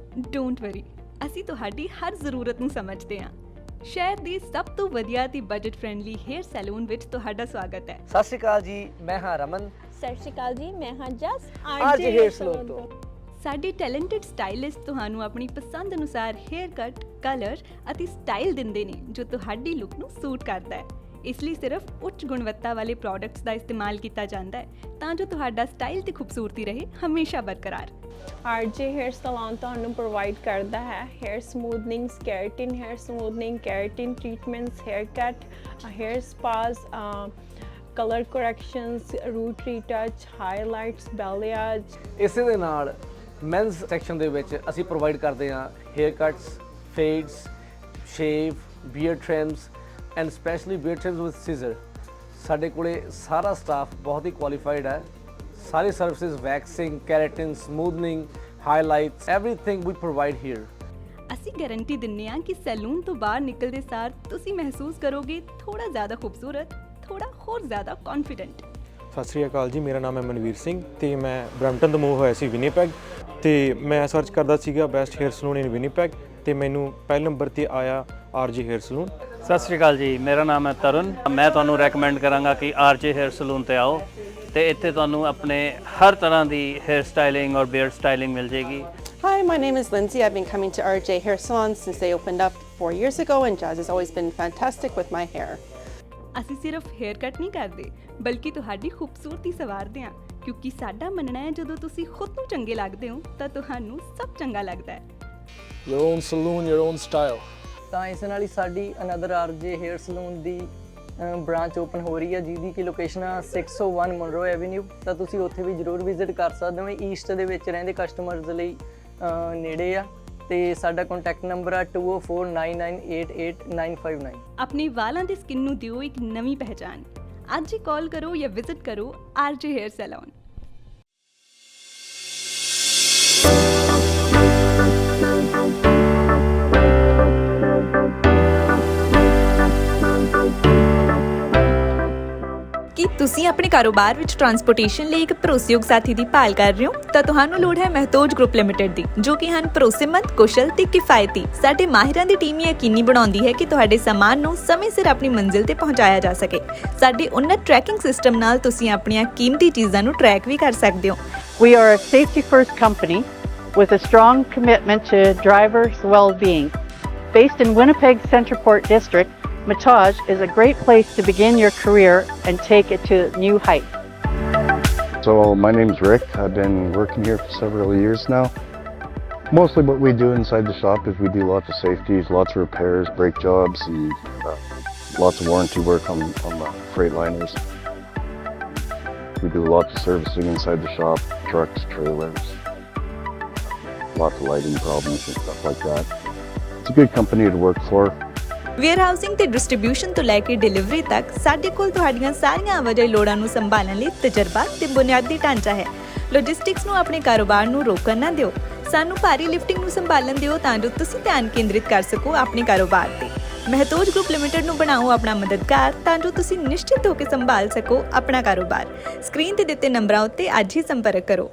Don't worry, ਅਸੀਂ ਤੁਹਾਡੀ ਹਰ ਜ਼ਰੂਰਤ ਨੂੰ ਸਮਝਦੇ ਹਾਂ। ਸ਼ਹਿਰ ਦੀ ਸਭ ਤੋਂ ਵਧੀਆ ਤੇ ਬਜਟ ਫ੍ਰੈਂਡਲੀ ਹੇਅਰ ਸੈਲੂਨ ਵਿੱਚ ਤੁਹਾਡਾ ਸਵਾਗਤ ਹੈ। ਸਤਿ ਸ਼੍ਰੀ ਅਕਾਲ ਜੀ, ਮੈਂ ਹਾਂ ਰਮਨ। ਸਤਿ ਸ਼੍ਰੀ ਅਕਾਲ ਜੀ, ਮੈਂ ਹਾਂ ਜਸ ਆਰਜੇ ਹੇਅਰ ਸਲੂਨ ਤੋਂ। ਸਾਡੇ ਟੈਲੈਂਟਡ ਸਟਾਈਲਿਸਟ ਤੁਹਾਨੂੰ ਆਪਣੀ ਪਸੰਦ ਅਨੁਸਾਰ ਹੇਅਰ ਕੱਟ, ਕਲਰ ਅਤੇ ਸਟਾਈਲ ਦਿੰਦੇ ਨੇ ਜੋ ਤੁਹਾਡੀ ਲੁੱਕ ਨੂੰ ਸੂਟ ਕਰਦਾ ਹੈ। ਇਸ ਲਈ ਸਿਰਫ ਉੱਚ ਗੁਣਵੱਤਾ ਵਾਲੇ ਪ੍ਰੋਡਕਟਸ ਦਾ ਇਸਤੇਮਾਲ ਕੀਤਾ ਜਾਂਦਾ ਹੈ ਤਾਂ ਜੋ ਤੁਹਾਡਾ ਸਟਾਈਲ ਤੇ ਖੂਬਸੂਰਤੀ ਰਹੇ ਹਮੇਸ਼ਾ ਬਰਕਰਾਰ। ਆਰਜੇ ਹੇਅਰ ਸਲੂਨ ਤੁਹਾਨੂੰ ਪ੍ਰੋਵਾਈਡ ਕਰਦਾ ਹੈ hair smoothing, keratin hair smoothing, keratin treatments, hair cut, hair spas, colour corrections, root retouch, highlights, balayage. ਇਸੇ ਦੇ ਨਾਲ ਮੈਨਸ ਸੈਕਸ਼ਨ ਦੇ ਵਿੱਚ ਅਸੀਂ ਪ੍ਰੋਵਾਈਡ ਕਰਦੇ ਹਾਂ hair cuts, fades, shave, beard trims and specially beard trims with scissor. ਸਾਡੇ ਕੋਲੇ ਸਾਰਾ ਸਟਾਫ ਬਹੁਤ ਹੀ ਕੁਆਲੀਫਾਈਡ ਹੈ। ਸਾਰੀ services, waxing, keratin, smoothing, highlights, everything ਵੀ ਪ੍ਰੋਵਾਈਡ ਹੇਅਰ। ਅਸੀਂ ਗਾਰੰਟੀ ਦਿੰਦੇ ਹਾਂ ਕਿ ਸੈਲੂਨ ਤੋਂ ਬਾਹਰ ਨਿਕਲਦੇ ਸਾਰ ਤੁਸੀਂ ਮਹਿਸੂਸ ਕਰੋਗੇ ਥੋੜਾ ਜ਼ਿਆਦਾ ਖੂਬਸੂਰਤ, ਥੋੜਾ ਹੋਰ ਜ਼ਿਆਦਾ ਕੌਨਫੀਡੈਂਟ। ਸਤਿ ਸ਼੍ਰੀ ਅਕਾਲ ਜੀ, ਮੇਰਾ ਨਾਮ ਹੈ ਮਨਵੀਰ ਸਿੰਘ ਤੇ ਮੈਂ ਬਰੈਂਪਟਨ ਤੋਂ ਮੂਵ ਹੋਇਆ ਸੀ ਵਿਨੀਪੈਗ ਤੇ ਮੈਂ ਸਰਚ ਕਰਦਾ ਸੀਗਾ ਬੈਸਟ ਹੇਅਰ ਸਲੂਨ ਇਨ ਵਿਨੀਪੈਗ ਤੇ ਮੈਨੂੰ ਪਹਿਲੇ ਨੰਬਰ ਤੇ ਆਇਆ ਆਰਜੇ ਹੇਅਰ ਸਲੂਨ। ਸਤਿ ਸ਼੍ਰੀ ਅਕਾਲ ਜੀ, ਮੇਰਾ ਨਾਮ ਹੈ ਤਰੁਣ। ਮੈਂ ਤੁਹਾਨੂੰ ਰეკਮੈਂਡ ਕਰਾਂਗਾ ਕਿ ਆਰਜੇ ਹੇਅਰ ਸਲੂਨ ਤੇ ਆਓ ਤੇ ਇੱਥੇ ਤੁਹਾਨੂੰ ਆਪਣੇ ਹਰ ਤਰ੍ਹਾਂ ਦੀ ਹੇਅਰ ਸਟਾਈਲਿੰਗ ਔਰ ਬੀਅਰਡ ਸਟਾਈਲਿੰਗ ਮਿਲ ਜੇਗੀ। Hi, my name is Lindsay. I've been coming to RJ Hair Salon since they opened up 4 years ago and Jazz has always been fantastic with my hair. ਅਸੀਂ ਸਿਰਫ hair cut ਨਹੀਂ ਕਰਦੇ ਬਲਕਿ ਤੁਹਾਡੀ ਖੂਬਸੂਰਤੀ ਸੰਵਾਰਦੇ ਹਾਂ, ਕਿਉਂਕਿ ਸਾਡਾ ਮੰਨਣਾ ਹੈ ਜਦੋਂ ਤੁਸੀਂ ਖੁਦ ਨੂੰ ਚੰਗੇ ਲੱਗਦੇ ਹੋ ਤਾਂ ਤੁਹਾਨੂੰ ਸਭ ਚੰਗਾ ਲੱਗਦਾ ਹੈ। Your own saloon, your own style. ਤਾਂ ਇਸ ਨਾਲ ਹੀ ਸਾਡੀ ਅਨਦਰ RJ ਹੇਅਰ ਸਲੂਨ ਦੀ ਬ੍ਰਾਂਚ ਓਪਨ ਹੋ ਰਹੀ ਹੈ ਜਿਹਦੀ ਕਿ ਲੋਕੇਸ਼ਨ ਆ 601 ਮਨਰੋ ਐਵੇਨਿਊ। ਤਾਂ ਤੁਸੀਂ ਉੱਥੇ ਵੀ ਜ਼ਰੂਰ ਵਿਜ਼ਿਟ ਕਰ ਸਕਦੇ ਹੋ। ਈਸਟ ਦੇ ਵਿੱਚ ਰਹਿੰਦੇ ਕਸਟਮਰਸ ਲਈ ਨੇੜੇ ਆ ਤੇ ਸਾਡਾ ਕੰਟੈਕਟ ਨੰਬਰ ਆ 2049988959। ਆਪਣੇ ਵਾਲਾਂ ਦੀ ਸਕਿਨ ਨੂੰ ਦਿਓ ਇੱਕ ਨਵੀਂ ਪਹਿਚਾਨ। ਅੱਜ ਹੀ ਕਾਲ ਕਰੋ ਜਾਂ ਵਿਜ਼ਿਟ ਕਰੋ RJ ਹੇਅਰ ਸੈਲੂਨ। ਕੀ ਤੁਸੀਂ ਆਪਣੇ ਕਾਰੋਬਾਰ ਵਿੱਚ ਟਰਾਂਸਪੋਰਟੇਸ਼ਨ ਲਈ ਇੱਕ ਭਰੋਸੇਯੋਗ ਸਾਥੀ ਦੀ ਭਾਲ ਕਰ ਰਹੇ ਹੋ ਤਾਂ ਤੁਹਾਨੂੰ ਲੋੜ ਹੈ ਮਹਿਤੋਜ ਗਰੁੱਪ ਲਿਮਟਿਡ ਦੀ, ਜੋ ਕਿ ਹਨ ਭਰੋਸੇਮੰਦ, ਕੁਸ਼ਲ ਤੇ ਕਿਫਾਇਤੀ। ਸਾਡੇ ਮਾਹਿਰਾਂ ਦੀ ਟੀਮ ਯਕੀਨੀ ਬਣਾਉਂਦੀ ਹੈ ਕਿ ਤੁਹਾਡੇ ਸਾਮਾਨ ਨੂੰ ਸਮੇਂ ਸਿਰ ਆਪਣੀ ਮੰਜ਼ਿਲ ਤੇ ਪਹੁੰਚਾਇਆ ਜਾ ਸਕੇ। ਸਾਡੇ ਉન્નਤ ਟਰੈਕਿੰਗ ਸਿਸਟਮ ਨਾਲ ਤੁਸੀਂ ਆਪਣੀਆਂ ਕੀਮਤੀ ਚੀਜ਼ਾਂ ਨੂੰ ਟਰੈਕ ਵੀ ਕਰ ਸਕਦੇ ਹੋ। We are a safety-first company with a strong commitment to drivers' well-being. Based in Winnipeg Centreport District, Mataj is a great place to begin your career and take it to new heights. So my name's Rick. I've been working here for several years now. Mostly what we do inside the shop is we do lots of safeties, lots of repairs, brake jobs, and lots of warranty work on the Freightliners. We do lots of servicing inside the shop, trucks, trailers, lots of lighting problems and stuff like that. It's a good company to work for. Warehousing ਤੇ distribution ਤੋਂ ਲੈ ਕੇ delivery ਤੱਕ ਸਾਡੇ ਕੋਲ ਤੁਹਾਡੀਆਂ ਸਾਰੀਆਂ ਆਵਾਜਾਈ ਲੋੜਾਂ ਨੂੰ ਸੰਭਾਲਣ ਲਈ ਤਜਰਬਾ ਤੇ ਬੁਨਿਆਦੀ ਢਾਂਚਾ ਹੈ। ਲੌਜਿਸਟਿਕਸ ਨੂੰ ਆਪਣੇ ਕਾਰੋਬਾਰ ਨੂੰ ਰੋਕਣ ਨਾ ਦਿਓ। ਸਾਨੂੰ ਭਾਰੀ ਲਿਫਟਿੰਗ ਨੂੰ ਸੰਭਾਲਣ ਦਿਓ ਤਾਂ ਜੋ ਤੁਸੀਂ ਧਿਆਨ ਕੇਂਦਰਿਤ ਕਰ ਸਕੋ ਆਪਣੇ ਕਾਰੋਬਾਰ ਤੇ। ਮਹਿਤੋਜ ਗਰੁੱਪ ਲਿਮਟਿਡ ਨੂੰ ਬਣਾਓ ਆਪਣਾ ਮਦਦਗਾਰ ਤਾਂ ਜੋ ਤੁਸੀਂ ਨਿਸ਼ਚਿਤ ਹੋ ਕੇ ਸੰਭਾਲ ਸਕੋ ਆਪਣਾ ਕਾਰੋਬਾਰ। ਸਕਰੀਨ ਤੇ ਦਿੱਤੇ ਨੰਬਰਾਂ ਉੱਤੇ ਅੱਜ ਹੀ ਸੰਪਰਕ ਕਰੋ।